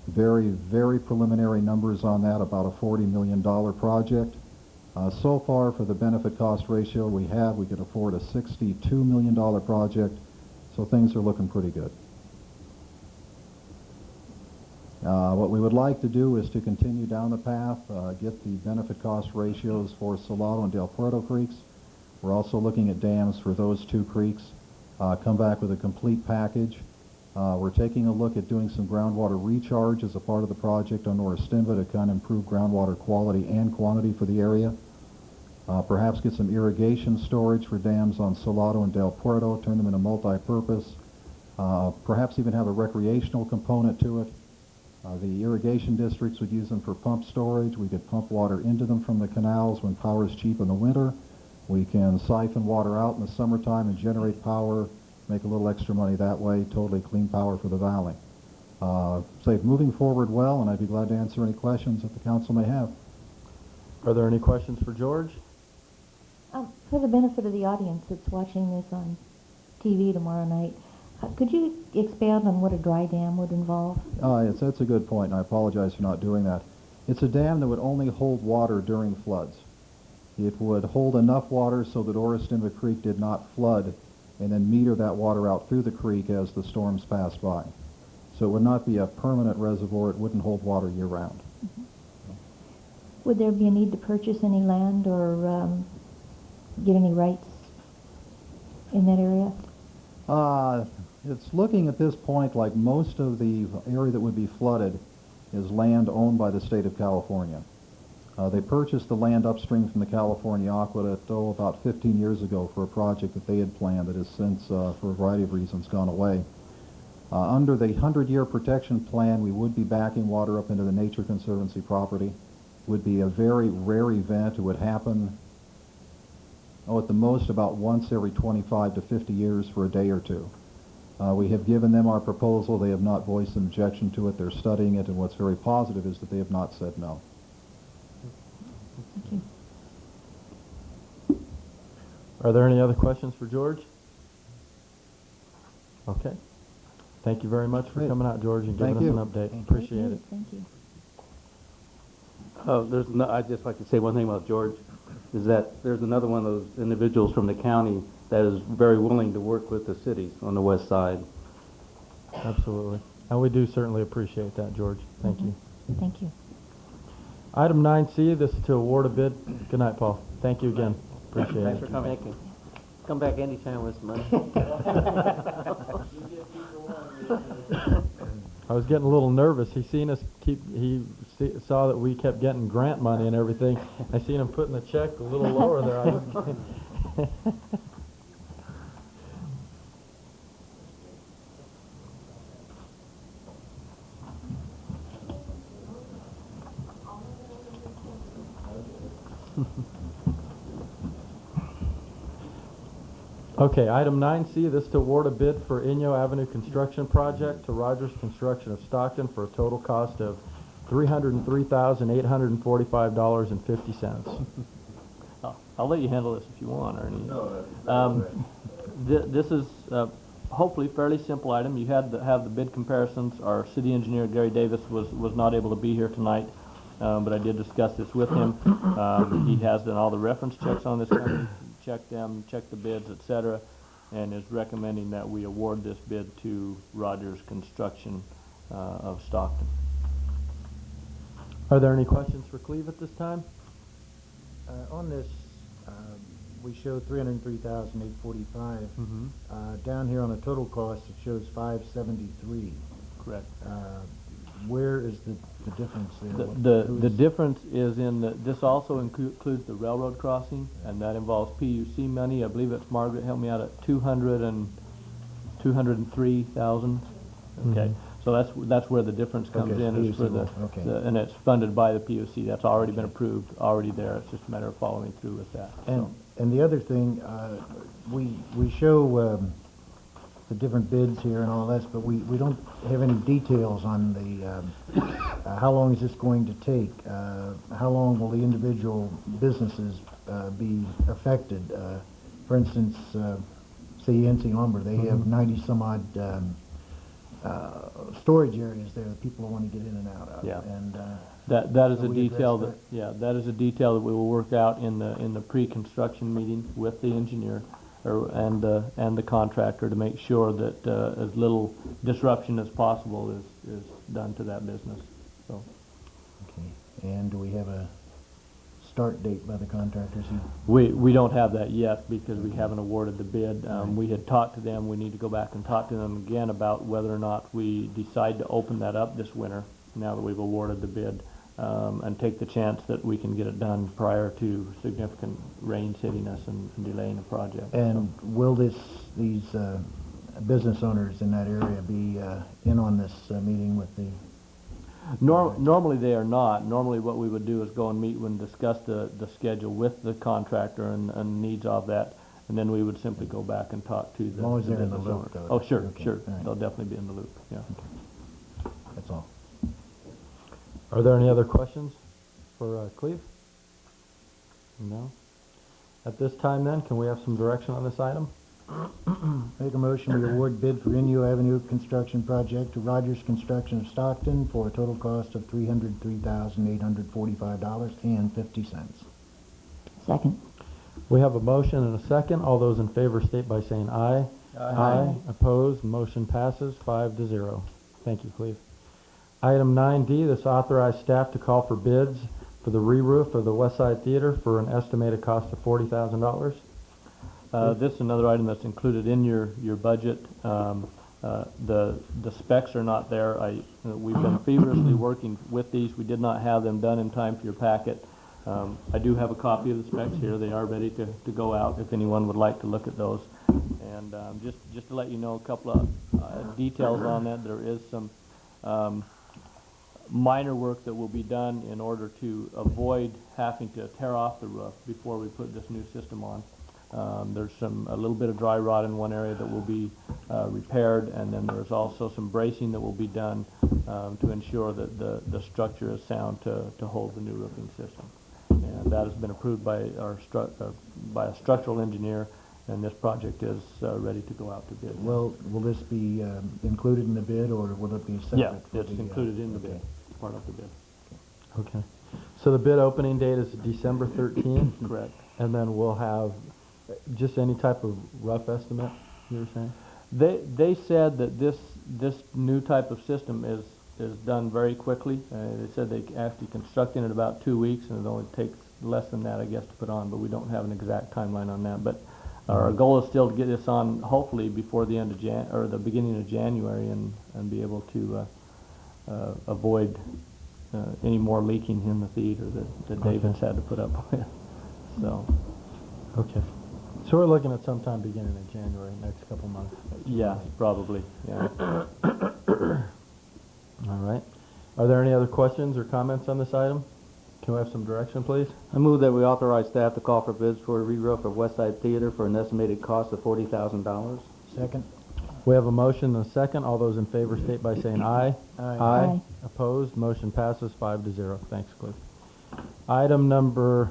Very, very preliminary numbers on that, about a $40 million project. So far, for the benefit cost ratio we could afford a $62 million project, so things are looking pretty good. What we would like to do is to continue down the path, get the benefit cost ratios for Salado and Del Puerto creeks. We're also looking at dams for those 2 creeks, come back with a complete package. We're taking a look at doing some groundwater recharge as a part of the project on Oristimba to kind of improve groundwater quality and quantity for the area. Perhaps get some irrigation storage for dams on Salado and Del Puerto, turn them into multi-purpose. Perhaps even have a recreational component to it. The irrigation districts would use them for pump storage. We could pump water into them from the canals when power is cheap in the winter. We can siphon water out in the summertime and generate power, make a little extra money that way, totally clean power for the valley. So moving forward well, and I'd be glad to answer any questions that the council may have. Are there any questions for George? For the benefit of the audience that's watching this on TV tomorrow night, could you expand on what a dry dam would involve? Yes, that's a good point, and I apologize for not doing that. It's a dam that would only hold water during floods. It would hold enough water so that Oristimba Creek did not flood, and then meter that water out through the creek as the storms passed by. So it would not be a permanent reservoir. It wouldn't hold water year-round. Mm-hmm. Would there be a need to purchase any land or get any rights in that area? It's looking at this point like most of the area that would be flooded is land owned by the state of California. They purchased the land upstream from the California Aqueduct about 15 years ago for a project that they had planned that has since, for a variety of reasons, gone away. Under the 100-year protection plan, we would be backing water up into the Nature Conservancy property. It would be a very rare event. It would happen, at the most about once every 25 to 50 years for a day or two. We have given them our proposal. They have not voiced an objection to it. They're studying it, and what's very positive is that they have not said no. Thank you. Are there any other questions for George? Okay. Thank you very much for Great. coming out, George, and giving Thank us you. an update. Appreciate it. Thank you. I'd just like to say one thing about George, is that there's another one of those individuals from the county that is very willing to work with the cities on the west side. Absolutely. And we do certainly appreciate that, George. Thank you. Thank you. Item 9C, this is to award a bid. Good night, Paul. Thank you again. Appreciate Thanks it. for coming. Thank you. Come back anytime with some money. I was getting a little nervous. Saw that we kept getting grant money and everything. I seen him putting the check a little lower there. I was Okay, item 9C, this to award a bid for Inyo Avenue construction project to Rogers Construction of Stockton for a total cost of $303,845.50. I'll let you handle this if you want, Ernie. This is hopefully fairly simple item. You have the bid comparisons. Our city engineer, Gary Davis, was not able to be here tonight, but I did discuss this with him. He has done all the reference checks on this company, checked the bids, etc., and is recommending that we award this bid to Rogers Construction of Stockton. Are there any questions for Cleve at this time? On this, we show $303,845. Down here on the total cost, it shows $573. Correct. Where is the difference there? The difference is in this also includes the railroad crossing, and that involves PUC money. I believe it's Margaret, help me out, at 203,000. Okay, so that's where the difference comes in, is for and it's funded by the PUC. That's already been approved, already there. It's just a matter of following through with that. And the other thing, we show the different bids here and all this, but we don't have any details on the how long is this going to take? How long will the individual businesses be affected? For instance, say NC Lumber, they have 90 some odd storage areas there that people want to get in and out of. Yeah. And that is a detail that that is a detail that we will work out in the pre-construction meeting with the engineer and the contractor to make sure that as little disruption as possible is done to that business. So. Okay. And do we have a start date by the contractors? We don't have that yet because we haven't awarded the bid. We had talked to them. We need to go back and talk to them again about whether or not we decide to open that up this winter now that we've awarded the bid, and take the chance that we can get it done prior to significant rains hitting us and delaying the project. And will these business owners in that area be in on this meeting with the... Normally they are not. Normally what we would do is go and meet and discuss the schedule with the contractor and needs of that, and then we would simply go back and talk to the As long as they're in the business loop, owner. though. Oh, sure, Okay. sure. All right. They'll definitely be in the loop, yeah. Okay. That's all. Are there any other questions for Cleve? No? At this time then, can we have some direction on this item? Make a motion we award bid for Inyo Avenue construction project to Rogers Construction of Stockton for a total cost of $303,845.50. Second. We have a motion and a second. All those in favor state by saying aye. Aye. Opposed? Motion passes 5-0. Thank you, Cleve. Item 9D, this authorized staff to call for bids for the re-roof of the West Side Theater for an estimated cost of $40,000. This is another item that's included in your budget. The specs are not there. We've been feverishly working with these. We did not have them done in time for your packet. I do have a copy of the specs here. They are ready to go out if anyone would like to look at those. And just to let you know a couple of details on that, there is some minor work that will be done in order to avoid having to tear off the roof before we put this new system on. There's a little bit of dry rot in one area that will be repaired, and then there's also some bracing that will be done to ensure that the structure is sound to hold the new roofing system. And that has been approved by by a structural engineer, and this project is ready to go out to bid. Well, will this be included in the bid, or will it be separate? Yeah, it's included in the bid, part of the bid. Okay. So the bid opening date is December 13th? Correct. And then we'll have just any type of rough estimate, you were saying? They said that this new type of system is done very quickly. They said they actually construct in about 2 weeks, and it only takes less than that, I guess, to put on, but we don't have an exact timeline on that. But our goal is still to get this on, hopefully, before the end of or the beginning of January, and be able to avoid any more leaking in the theater that David's had to put up with. So, Okay. So we're looking at sometime beginning of January, next couple months. yeah, probably, yeah. All right. Are there any other questions or comments on this item? Can we have some direction, please? I move that we authorize staff to call for bids for a re-roof of West Side Theater for an estimated cost of $40,000. Second? We have a motion and a second. All those in favor state by saying aye. Aye. Opposed? Motion passes 5-0. Thanks, Cliff. Item number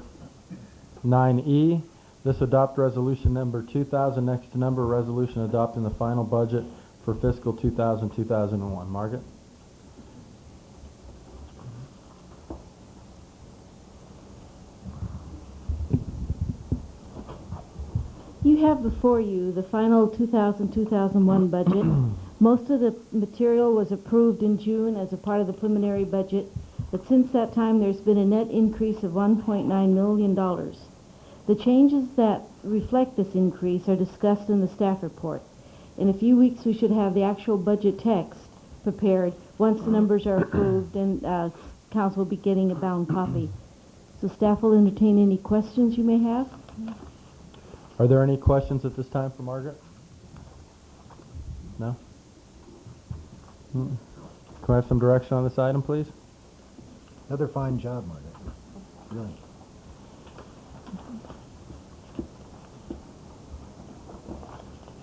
9E, this adopt resolution number 2000, next to number resolution adopting the final budget for fiscal 2000-2001. Margaret? You have before you the final 2000-2001 budget. Most of the material was approved in June as a part of the preliminary budget, but since that time there's been a net increase of $1.9 million. The changes that reflect this increase are discussed in the staff report. In a few weeks we should have the actual budget text prepared once the numbers are approved, and council will be getting a bound copy. So staff will entertain any questions you may have. Are there any questions at this time for Margaret? No? Can I have some direction on this item, please? Another fine job, Margaret. Really.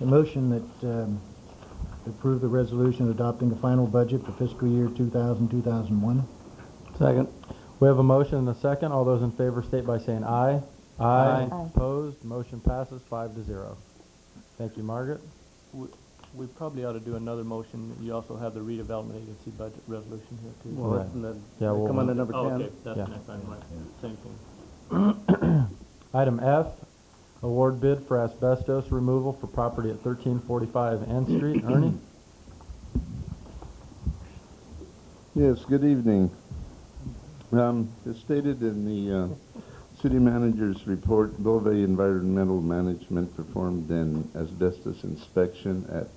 A motion that approve the resolution adopting the final budget for fiscal year 2000-2001. Second. We have a motion and a second. All those in favor state by saying aye. Aye. Opposed? Motion passes 5-0. Thank you, Margaret. We probably ought to do another motion. You also have the redevelopment agency budget resolution here, too. Well, Right. and then Yeah, we'll- come on to number 10. Oh, okay, that's Yeah. the next item, right. Same thing. Item F, award bid for asbestos removal for property at 1345 N Street. Ernie? Yes, good evening. As stated in the city manager's report, Bovee Environmental Management performed an asbestos inspection at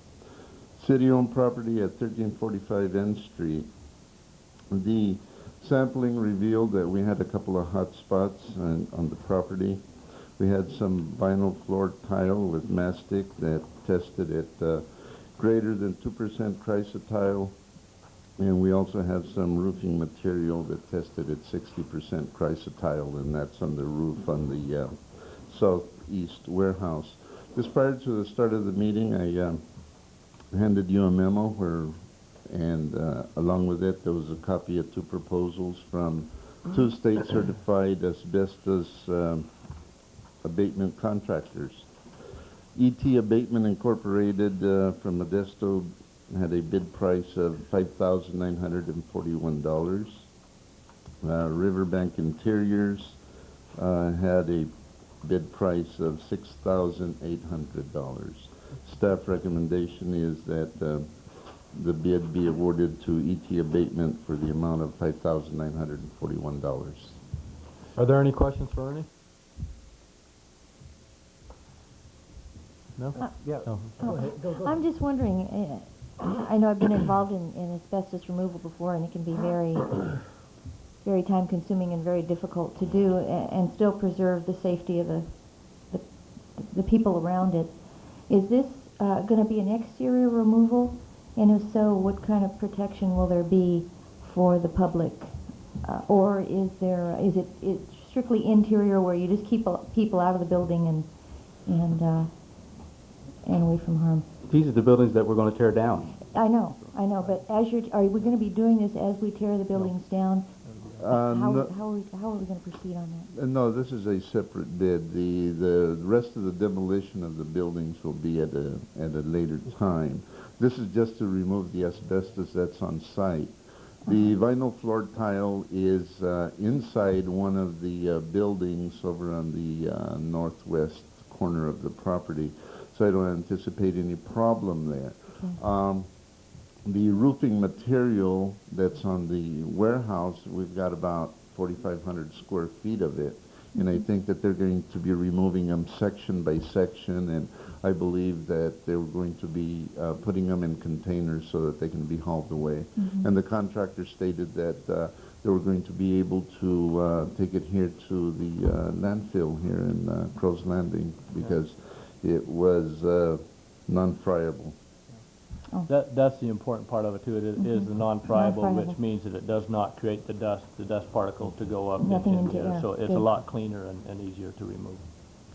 city-owned property at 1345 N Street. The sampling revealed that we had a couple of hot spots on the property. We had some vinyl floor tile with mastic that tested at greater than 2% chrysotile, and we also have some roofing material that tested at 60% chrysotile, and that's on the roof on the southeast warehouse. Just prior to the start of the meeting, I handed you a memo and along with it there was a copy of two proposals from two state-certified asbestos abatement contractors. E.T. Abatement Incorporated from Modesto had a bid price of $5,941. Riverbank Interiors had a bid price of $6,800. Staff recommendation is that the bid be awarded to E.T. Abatement for the amount of $5,941. Are there any questions for Ernie? No? Yeah. Oh. Go ahead. Go I'm just wondering, I know I've been involved in asbestos removal before, and it can be very, very time-consuming and very difficult to do, and still preserve the safety of the people around it. Is this going to be an exterior removal? And if so, what kind of protection will there be for the public? Or is it strictly interior where you just keep people out of the building and away from harm? These are the buildings that we're going to tear down. I know, but are we going to be doing this as we tear the buildings down? How are we going to proceed on that? No, this is a separate bid. The rest of the demolition of the buildings will be at a later time. This is just to remove the asbestos that's on site. The vinyl floor tile is inside one of the buildings over on the northwest corner of the property, so I don't anticipate any problem there. Okay. The roofing material that's on the warehouse, we've got about 4,500 square feet of it. And I think that they're going to be removing them section by section, and I believe that they're going to be putting them in containers so that they can be hauled away. And the contractor stated that they were going to be able to take it here to the landfill here in Crow's Landing because it was non-friable. That's the important part of it too. It is the non-friable, Non-friable. which means that it does not create the dust particles to go up Nothing in into the air. air. So it's Good. a lot cleaner and easier to remove.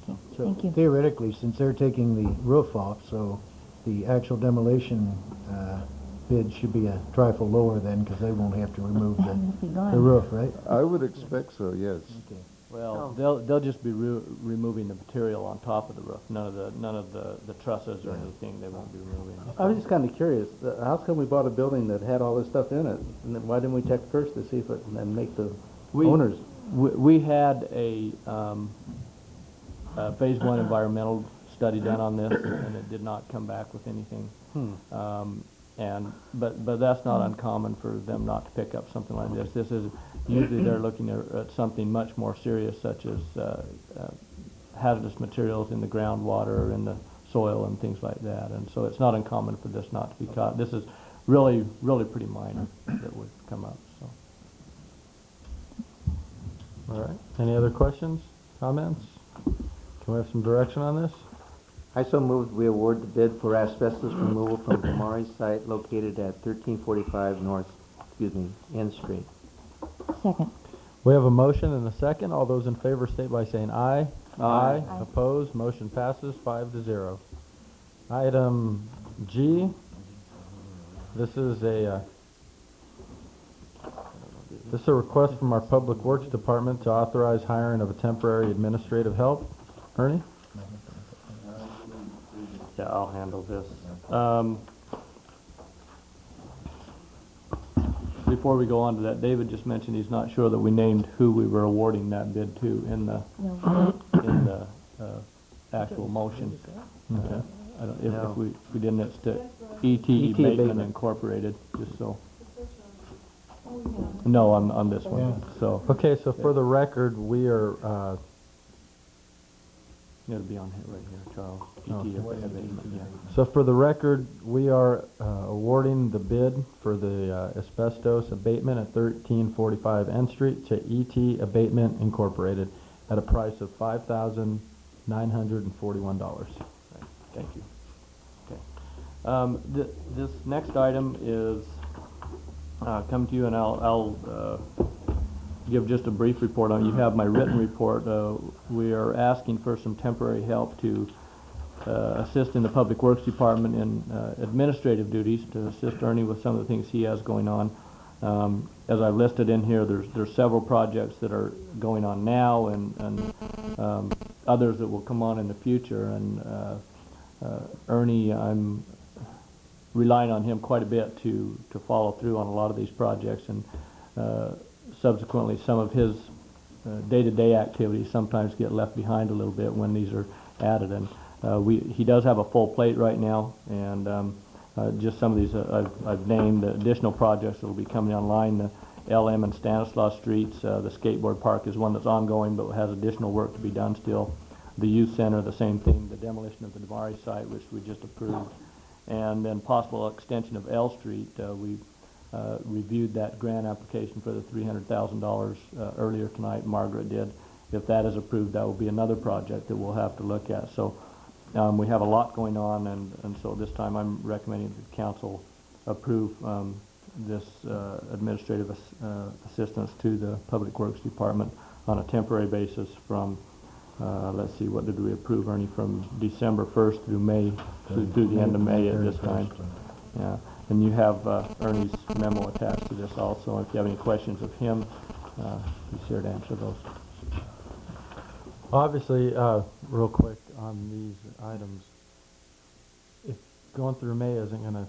Okay, So thank you. theoretically, since they're taking the roof off, so the actual demolition bid should be a trifle lower then, because they won't have to remove It'll be gone. the roof, right? I would expect so, yes. Okay. Well, they'll just be removing the material on top of the roof. None of the trusses or anything they won't be removing. I was just kind of curious, how come we bought a building that had all this stuff in it? And then why didn't we check first to see if it, and make the owners? We had a phase one environmental study done on this, and it did not come back with anything. But that's not uncommon for them not to pick up something like this. This is usually they're looking at something much more serious, such as hazardous materials in the groundwater, in the soil, and things like that. And so it's not uncommon for this not to be caught. This is really pretty minor that would come up. So. All right. Any other questions, comments? Can we have some direction on this? I so moved we award the bid for asbestos removal from Damari site located at 1345 North, N Street. Second. We have a motion and a second. All those in favor state by saying aye. Aye. Aye. Opposed? Motion passes 5-0. Item G. This is a request from our Public Works Department to authorize hiring of a temporary administrative help. Ernie? Yeah, I'll handle this. Before we go on to that, David just mentioned he's not sure that we named who we were awarding that bid to in the No. actual motion. Okay. I don't, if we didn't, it's to E.T. Abatement Abatement. Incorporated, just so. No, on this one. So Okay, so for the record, we are, it'll be on here right here, Charles. Oh. E.T. Abatement, yeah. so for the record, we are awarding the bid for the asbestos abatement at 1345 N Street to E.T. Abatement Incorporated at a price of $5,941. Right, thank you. Okay. This next item is come to you, and I'll give just a brief report on it. You have my written report. We are asking for some temporary help to assist in the Public Works Department in administrative duties, to assist Ernie with some of the things he has going on. As I've listed in here, there's several projects that are going on now, and others that will come on in the future. And Ernie, I'm relying on him quite a bit to follow through on a lot of these projects, and subsequently some of his day-to-day activities sometimes get left behind a little bit when these are added. And he does have a full plate right now, and just some of these I've named the additional projects that will be coming online. The LM and Stanislaus Streets, the skateboard park is one that's ongoing but has additional work to be done still. The youth center, the same thing, the demolition of the Damari site, which we just approved, and then possible extension of L Street. We reviewed that grant application for the $300,000 earlier tonight. Margaret did. If that is approved, that will be another project that we'll have to look at. So we have a lot going on, and so this time I'm recommending that the council approve this administrative assistance to the Public Works Department on a temporary basis from, let's see, what did we approve, Ernie, from December 1st through May, through the end of May at this time. Yeah, and you have Ernie's memo attached to this also. If you have any questions of him, he's here to answer those. Obviously, real quick on these items, if going through May isn't going to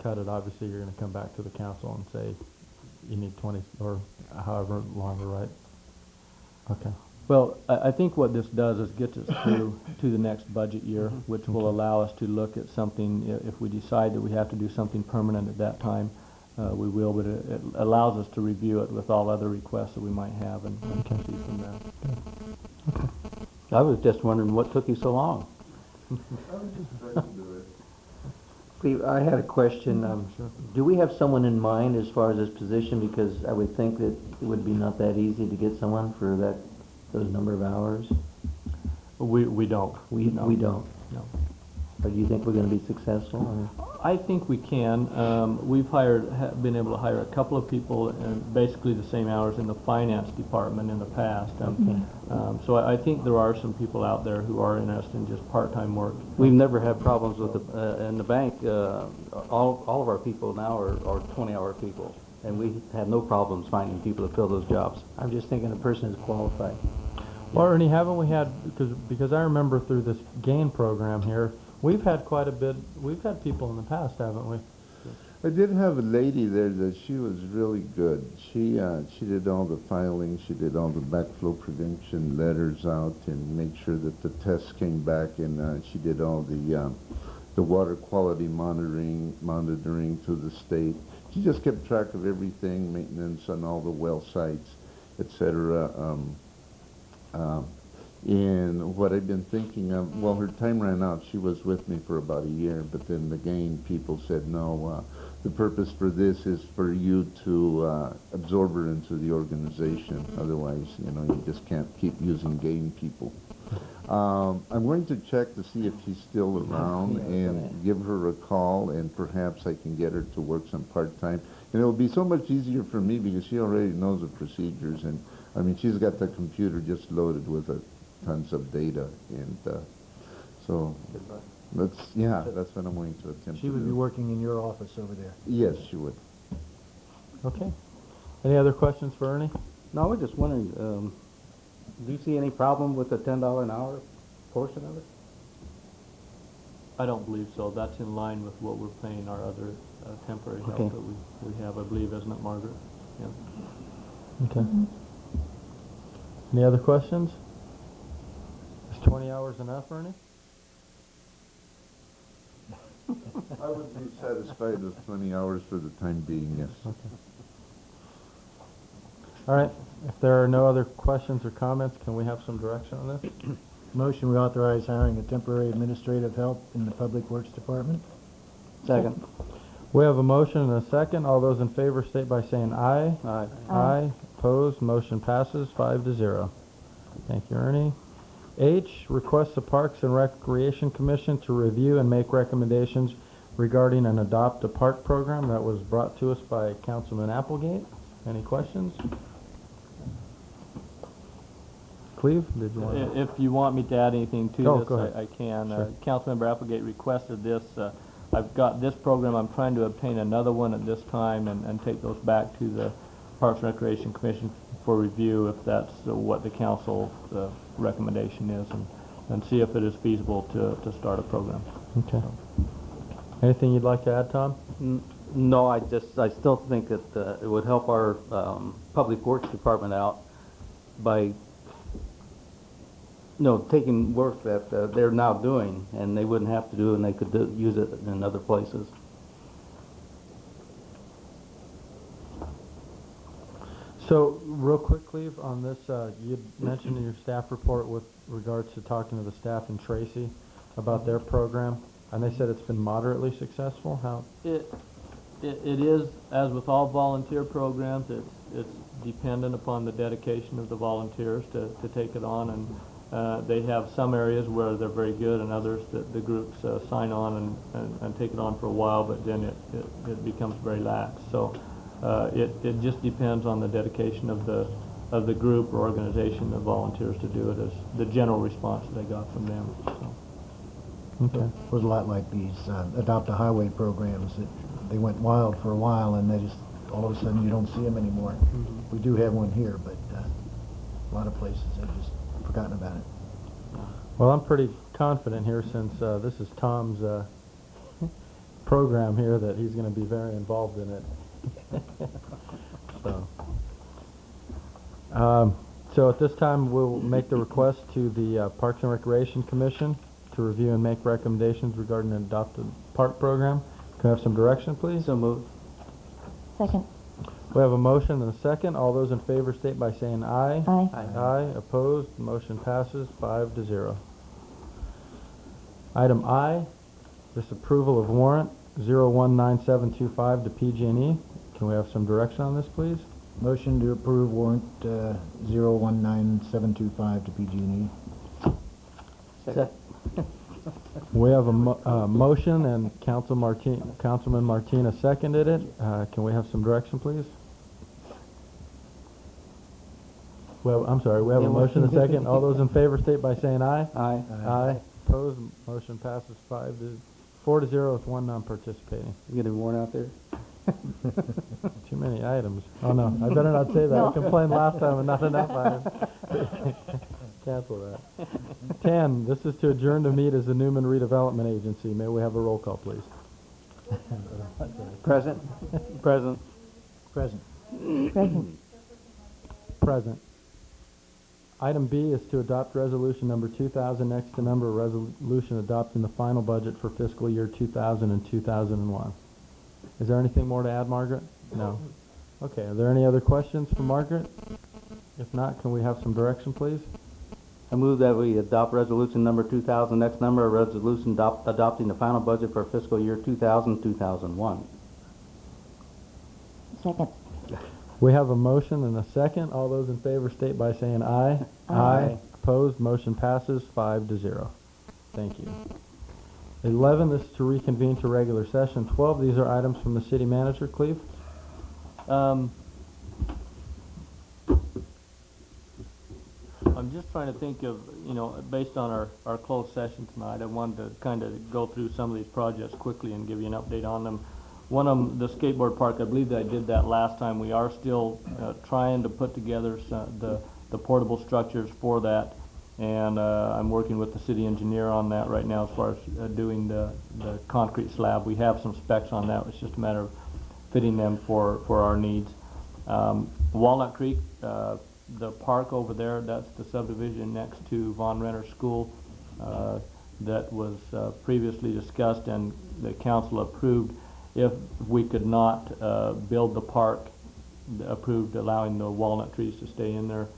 cut it, obviously you're going to come back to the council and say you need 20 or however longer, right? Okay. Well, I think what this does is gets us through to the next budget year, which will allow us to look at something, if we decide that we have to do something permanent at that time, we will, but it allows us to review it with all other requests that we might have and see from there. I was just wondering what took you so long. Cleve, I had a question. Do we have someone in mind as far as this position? Because I would think that it would be not that easy to get someone for those number of hours. We don't. We don't. No. Or do you think we're going to be successful? Or? I think we can. We've been able to hire a couple of people in basically the same hours in the finance department in the past. So I think there are some people out there who are interested in just part-time work. We've never had problems with in the bank. All of our people now are 20-hour people, and we have no problems finding people to fill those jobs. I'm just thinking the person is qualified. Well, Ernie, haven't we had, because I remember through this GAIN program here, we've had quite a bit, we've had people in the past, haven't we? I did have a lady there that she was really good. She did all the filing, she did all the backflow prevention letters out and made sure that the tests came back, and she did all the water quality monitoring to the state. She just kept track of everything, maintenance on all the well sites, etc. And what I've been thinking of, well, her time ran out. She was with me for about a year, but then the GAIN people said, no, the purpose for this is for you to absorb her into the organization. Otherwise, you just can't keep using GAIN people. I'm going to check to see if she's still around and give her a call, and perhaps I can get her to work some part-time. And it'll be so much easier for me because she already knows the procedures, and I mean, she's got the computer just loaded with tons of data, and so that's what I'm going to attempt. She would be working in your office over there. Yes, she would. Okay. Any other questions for Ernie? No, we're just wondering, do you see any problem with the $10 an hour portion of it? I don't believe so. That's in line with what we're paying our other temporary help Okay. that we have, I believe, isn't it, Margaret? Yeah. Okay. Any other questions? Is 20 hours enough, Ernie? I would be satisfied with 20 hours for the time being, yes. Okay. All right. If there are no other questions or comments, can we have some direction on this? Motion, we authorize hiring a temporary administrative help in the Public Works Department. Second. We have a motion and a second. All those in favor state by saying aye. Aye. Aye. Opposed? Motion passes 5-0. Thank you, Ernie. H, request the Parks and Recreation Commission to review and make recommendations regarding an Adopt a Park program that was brought to us by Councilman Applegate. Any questions? Cleve, did you want to? If you want me to add anything to Oh, this, go ahead. I can. Sure. Councilmember Applegate requested this. I've got this program. I'm trying to obtain another one at this time and take those back to the Parks and Recreation Commission for review if that's what the council recommendation is, and see if it is feasible to start a program. Okay. Anything you'd like to add, Tom? No, I still think that it would help our Public Works Department out by taking work that they're now doing, and they wouldn't have to do it, and they could use it in other places. So, real quick, Cleve, on this, you mentioned in your staff report with regards to talking to the staff in Tracy about their program, and they said it's been moderately successful. How? It is, as with all volunteer programs, it's dependent upon the dedication of the volunteers to take it on, and they have some areas where they're very good, and others that the groups sign on and take it on for a while, but then it becomes very lax. So it just depends on the dedication of the group or organization of volunteers to do it, as the general response that they got from them. So. Okay. It was a lot like these Adopt a Highway programs that they went wild for a while, and they just all of a sudden you don't see them anymore. We do have one here, but a lot of places have just forgotten about it. Well, I'm pretty confident here, since this is Tom's program here, that he's going to be very involved in it. So at this time, we'll make the request to the Parks and Recreation Commission to review and make recommendations regarding an adopted park program. Can I have some direction, please? So moved. Second. We have a motion and a second. All those in favor state by saying aye. Aye. Aye. Opposed? Motion passes 5-0. Item I, disapproval of warrant 019725 to PG&E. Can we have some direction on this, please? Motion to approve warrant 019725 to PG&E. Second. We have a motion, and Councilman Martina seconded it. Can we have some direction, please? Well, I'm sorry, we have a motion and a second. All those in favor state by saying aye. Aye. Aye. Opposed? Motion passes 4-0 with one non-participating. You get a warrant out there? Too many items. Oh, no, I better not say that. I complained last time and not enough items. Cancel that. 10, this is to adjourn to meet as the Newman Redevelopment Agency. May we have a roll call, please? Present? Present. Present. Present. Present. Item B is to adopt resolution number 2000 next to number, resolution adopting the final budget for fiscal year 2000 and 2001. Is there anything more to add, Margaret? No. Okay, are there any other questions for Margaret? If not, can we have some direction, please? I move that we adopt resolution number 2000, next number, a resolution adopting the final budget for fiscal year 2000-2001. Second. We have a motion and a second. All those in favor state by saying aye. Aye. Opposed? Motion passes 5-0. Thank you. 11, this is to reconvene to regular session. 12, these are items from the city manager. Cleve? I'm just trying to think of, based on our closed session tonight, I wanted to kind of go through some of these projects quickly and give you an update on them. One of them, the skateboard park, I believe that I did that last time. We are still trying to put together the portable structures for that, and I'm working with the city engineer on that right now as far as doing the concrete slab. We have some specs on that. It's just a matter of fitting them for our needs. Walnut Creek, the park over there, that's the subdivision next to Von Renner School that was previously discussed and the council approved. If we could not build the park, approved allowing the walnut trees to stay in there.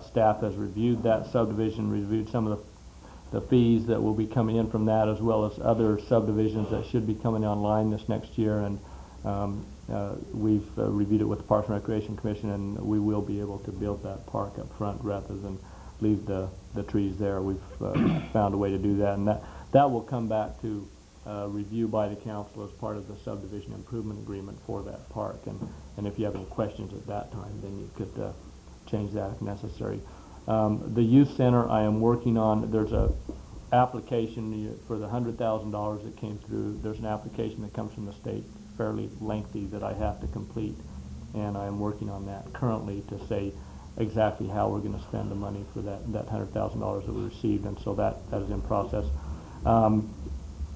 Staff has reviewed that subdivision, reviewed some of the fees that will be coming in from that, as well as other subdivisions that should be coming online this next year, and we've reviewed it with the Parks and Recreation Commission, and we will be able to build that park up front rather than leave the trees there. We've found a way to do that, and that will come back to review by the council as part of the subdivision improvement agreement for that park, and if you have any questions at that time, then you could change that if necessary. The youth center I am working on. There's a application for the $100,000 that came through. There's an application that comes from the state, fairly lengthy, that I have to complete, and I am working on that currently to say exactly how we're going to spend the money for that $100,000 that we received, and so that is in process. I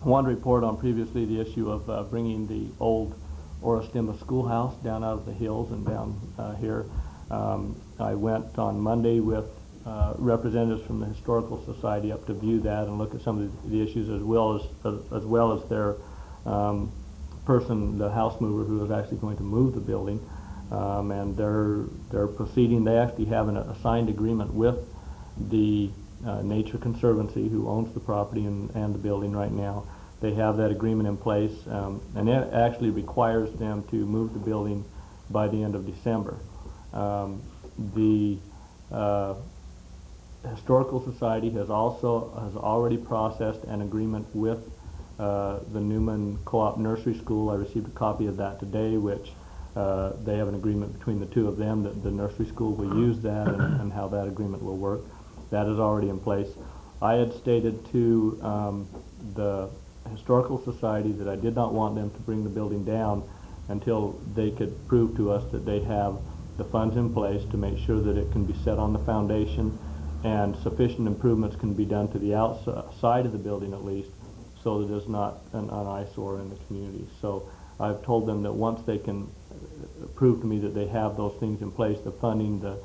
wanted to report on previously the issue of bringing the old Orostimba schoolhouse down out of the hills and down here. I went on Monday with representatives from the Historical Society up to view that and look at some of the issues, as well as their person, the house mover, who is actually going to move the building, and they're proceeding. They actually have a signed agreement with the Nature Conservancy, who owns the property and the building right now. They have that agreement in place, and it actually requires them to move the building by the end of December. The Historical Society has already processed an agreement with the Newman Co-op Nursery School. I received a copy of that today, which they have an agreement between the two of them that the nursery school will use that, and how that agreement will work. That is already in place. I had stated to the Historical Society that I did not want them to bring the building down until they could prove to us that they have the funds in place to make sure that it can be set on the foundation and sufficient improvements can be done to the outside of the building at least, so that it's not an eyesore in the community. So I've told them that once they can prove to me that they have those things in place, the funding, the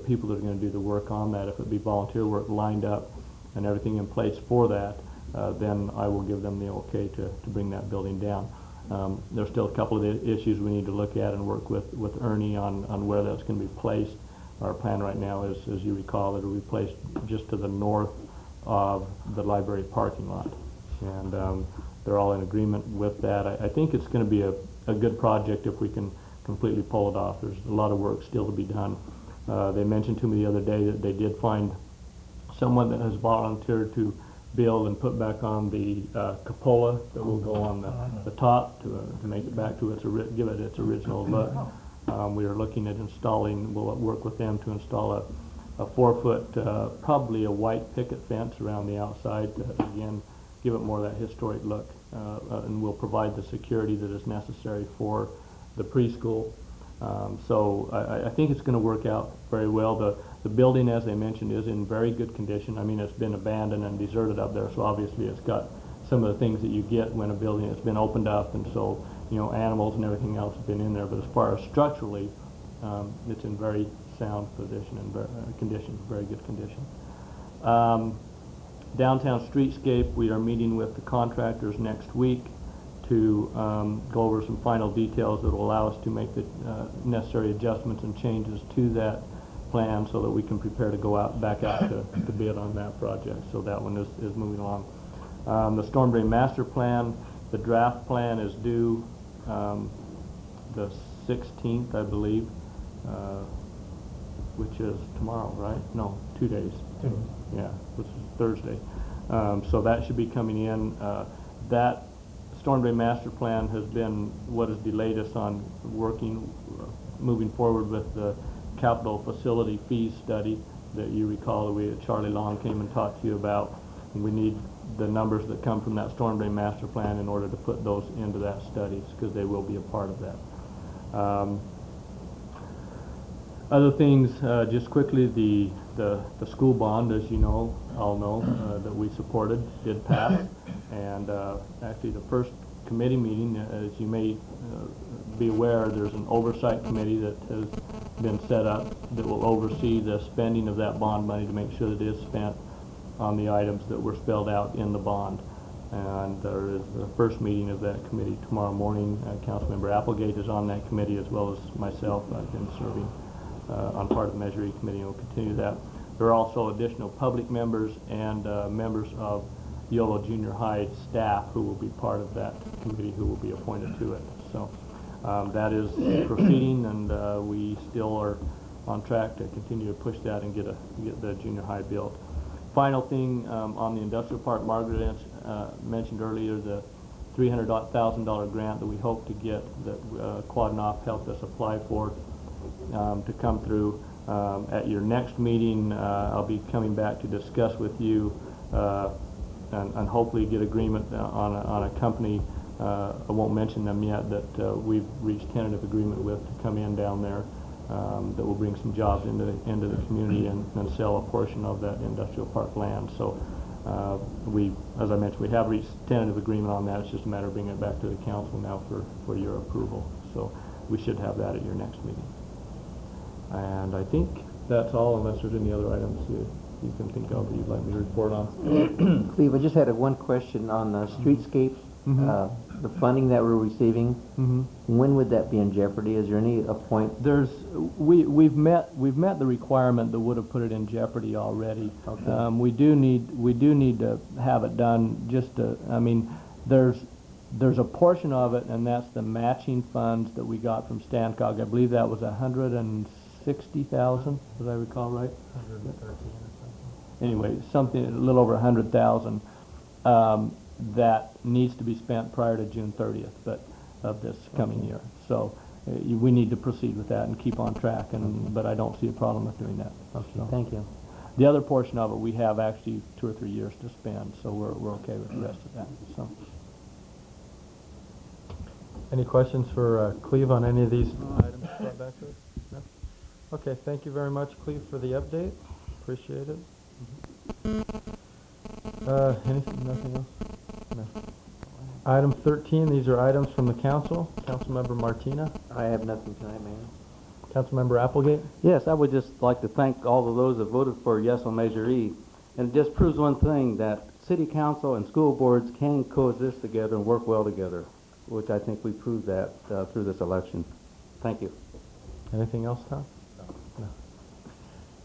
people that are going to do the work on that, if it be volunteer work, lined up and everything in place for that, then I will give them the okay to bring that building down. There's still a couple of issues we need to look at and work with Ernie on where that's going to be placed. Our plan right now is, as you recall, that it will be placed just to the north of the library parking lot. And they're all in agreement with that. I think it's going to be a good project if we can completely pull it off. There's a lot of work still to be done. They mentioned to me the other day that they did find someone that has volunteered to build and put back on the cupola that will go on the top to make it back to give it its original look. We are looking at installing, we'll work with them to install a 4-foot, probably a white picket fence around the outside to, again, give it more of that historic look. And we'll provide the security that is necessary for the preschool. So I think it's going to work out very well. The building, as they mentioned, is in very good condition. I mean, it's been abandoned and deserted up there, so obviously it's got some of the things that you get when a building has been opened up, and so, you know, animals and everything else have been in there. But as far as structurally, it's in very sound position and condition, very good condition. Downtown streetscape, we are meeting with the contractors next week to go over some final details that will allow us to make the necessary adjustments and changes to that plan so that we can prepare to go back out to bid on that project. So that one is moving along. The storm drain master plan, the draft plan is due the 16th, I believe, which is tomorrow, right? No, 2 days. Yeah, which is Thursday. So that should be coming in. That storm drain master plan has been what has delayed us on moving forward with the capital facility fees study that you recall that Charlie Long came and talked to you about. We need the numbers that come from that storm drain master plan in order to put those into that study, because they will be a part of that. Other things, just quickly, the school bond, as you know, all know, that we supported, did pass. And actually the first committee meeting, as you may be aware, there's an oversight committee that has been set up that will oversee the spending of that bond money to make sure that it is spent on the items that were spelled out in the bond. And there is the first meeting of that committee tomorrow morning. Councilmember Applegate is on that committee, as well as myself. I've been serving on part of the Measure E committee, and will continue that. There are also additional public members and members of Yolo Junior High staff who will be part of that committee, who will be appointed to it. So that is proceeding, and we still are on track to continue to push that and get the junior high built. Final thing on the industrial park, Margaret mentioned earlier the $300,000 grant that we hope to get, that Quadnoff helped us apply for, to come through. At your next meeting, I'll be coming back to discuss with you and hopefully get agreement on a company, I won't mention them yet, that we've reached tentative agreement with to come in down there, that will bring some jobs into the community and sell a portion of that industrial park land. So as I mentioned, we have reached tentative agreement on that. It's just a matter of bringing it back to the council now for your approval. So we should have that at your next meeting. And I think that's all, unless there's any other items you can think of that you'd like me to report on. Cleve, I just had one question on streetscape. The funding that we're receiving, when would that be in jeopardy? Is there any point? We've met the requirement that would have put it in jeopardy already. Okay. We do need to have it done. I mean, there's a portion of it, and that's the matching funds that we got from Stancog. I believe that was $160,000, as I recall, right? 113 or something. Anyway, something a little over 100,000. That needs to be spent prior to June 30th of this coming year. So we need to proceed with that and keep on track, but I don't see a problem with doing that. Okay, so. thank you. The other portion of it, we have actually 2 or 3 years to spend, so we're okay with the rest of that. So. Any questions for Cleve on any of these items brought back to us? No? Okay, thank you very much, Cleve, for the update. Appreciate it. Nothing else? No. Item 13, these are items from the council. Councilmember Martina. I have nothing tonight, Mayor. Councilmember Applegate. Yes, I would just like to thank all of those that voted for yes on Measure E. And it just proves one thing, that city council and school boards can coexist together and work well together. which I think we proved that through this election. Thank you. Anything else, Tom? No.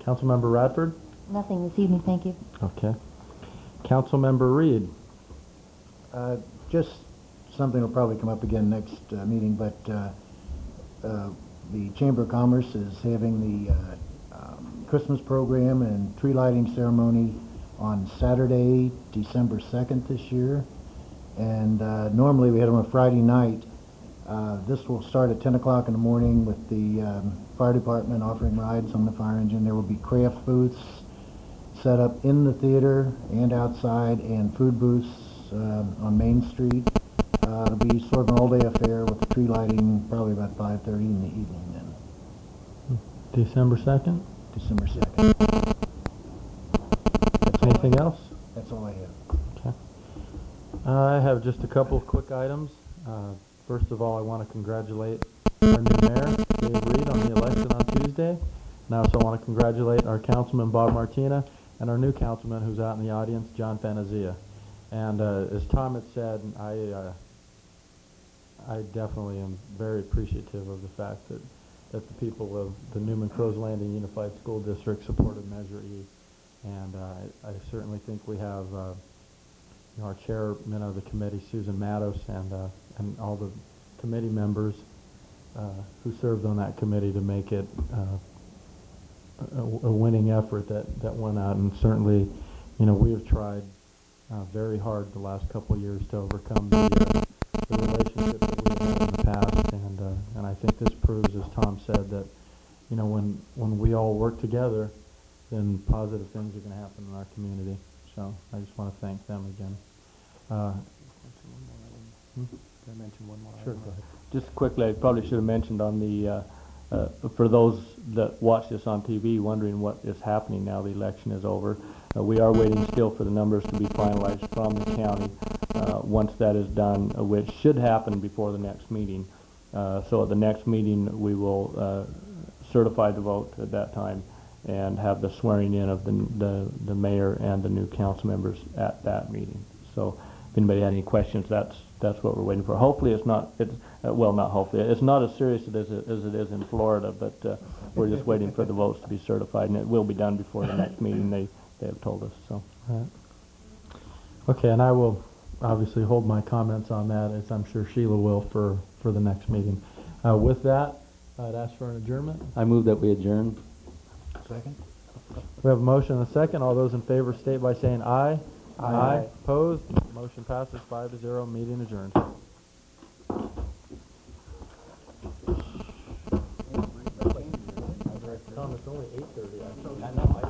Councilmember Radford? Nothing this evening, thank you. Okay. Councilmember Reed? Just something will probably come up again next meeting, but the Chamber of Commerce is having the Christmas program and tree lighting ceremony on Saturday, December 2nd this year. And normally we had them on Friday night. This will start at 10 o'clock in the morning with the fire department offering rides on the fire engine. There will be craft booths set up in the theater and outside, and food booths on Main Street. It'll be sort of an all-day affair with the tree lighting probably about 5:30 in the evening then. December 2nd? December 2nd. Anything else? That's all I have. Okay. I have just a couple of quick items. First of all, I want to congratulate our new mayor, Dave Reed, on the election on Tuesday. And I also want to congratulate our councilman, Bob Martina, and our new councilman who's out in the audience, John Fanazia. And as Tom had said, I definitely am very appreciative of the fact that the people of the Newman Crows Landing Unified School District supported Measure E. And I certainly think we have our chairman of the committee, Susan Matos, and all the committee members who served on that committee to make it a winning effort that went out. And certainly, we have tried very hard the last couple of years to overcome the relationship that we have had in the past. And I think this proves, as Tom said, that when we all work together, then positive things are going to happen in our community. So I just want to thank them again. Can I mention one more? Sure, go ahead. Just quickly, I probably should have mentioned on the, for those that watch this on TV wondering what is happening now the election is over, we are waiting still for the numbers to be finalized from the county. Once that is done, which should happen before the next meeting. So at the next meeting, we will certify the vote at that time and have the swearing in of the mayor and the new council members at that meeting. So if anybody had any questions, that's what we're waiting for. Hopefully it's not, well, not hopefully, it's not as serious as it is in Florida, but we're just waiting for the votes to be certified, and it will be done before the next meeting, they have told us. So. All right. Okay, and I will obviously hold my comments on that, as I'm sure Sheila will, for the next meeting. With that, I'd ask for an adjournment. I move that we adjourn. Second? We have a motion and a second. All those in favor state by saying aye. Aye. Opposed? Motion passes 5-0. Meeting adjourned. Tom, it's only 8:30. I know.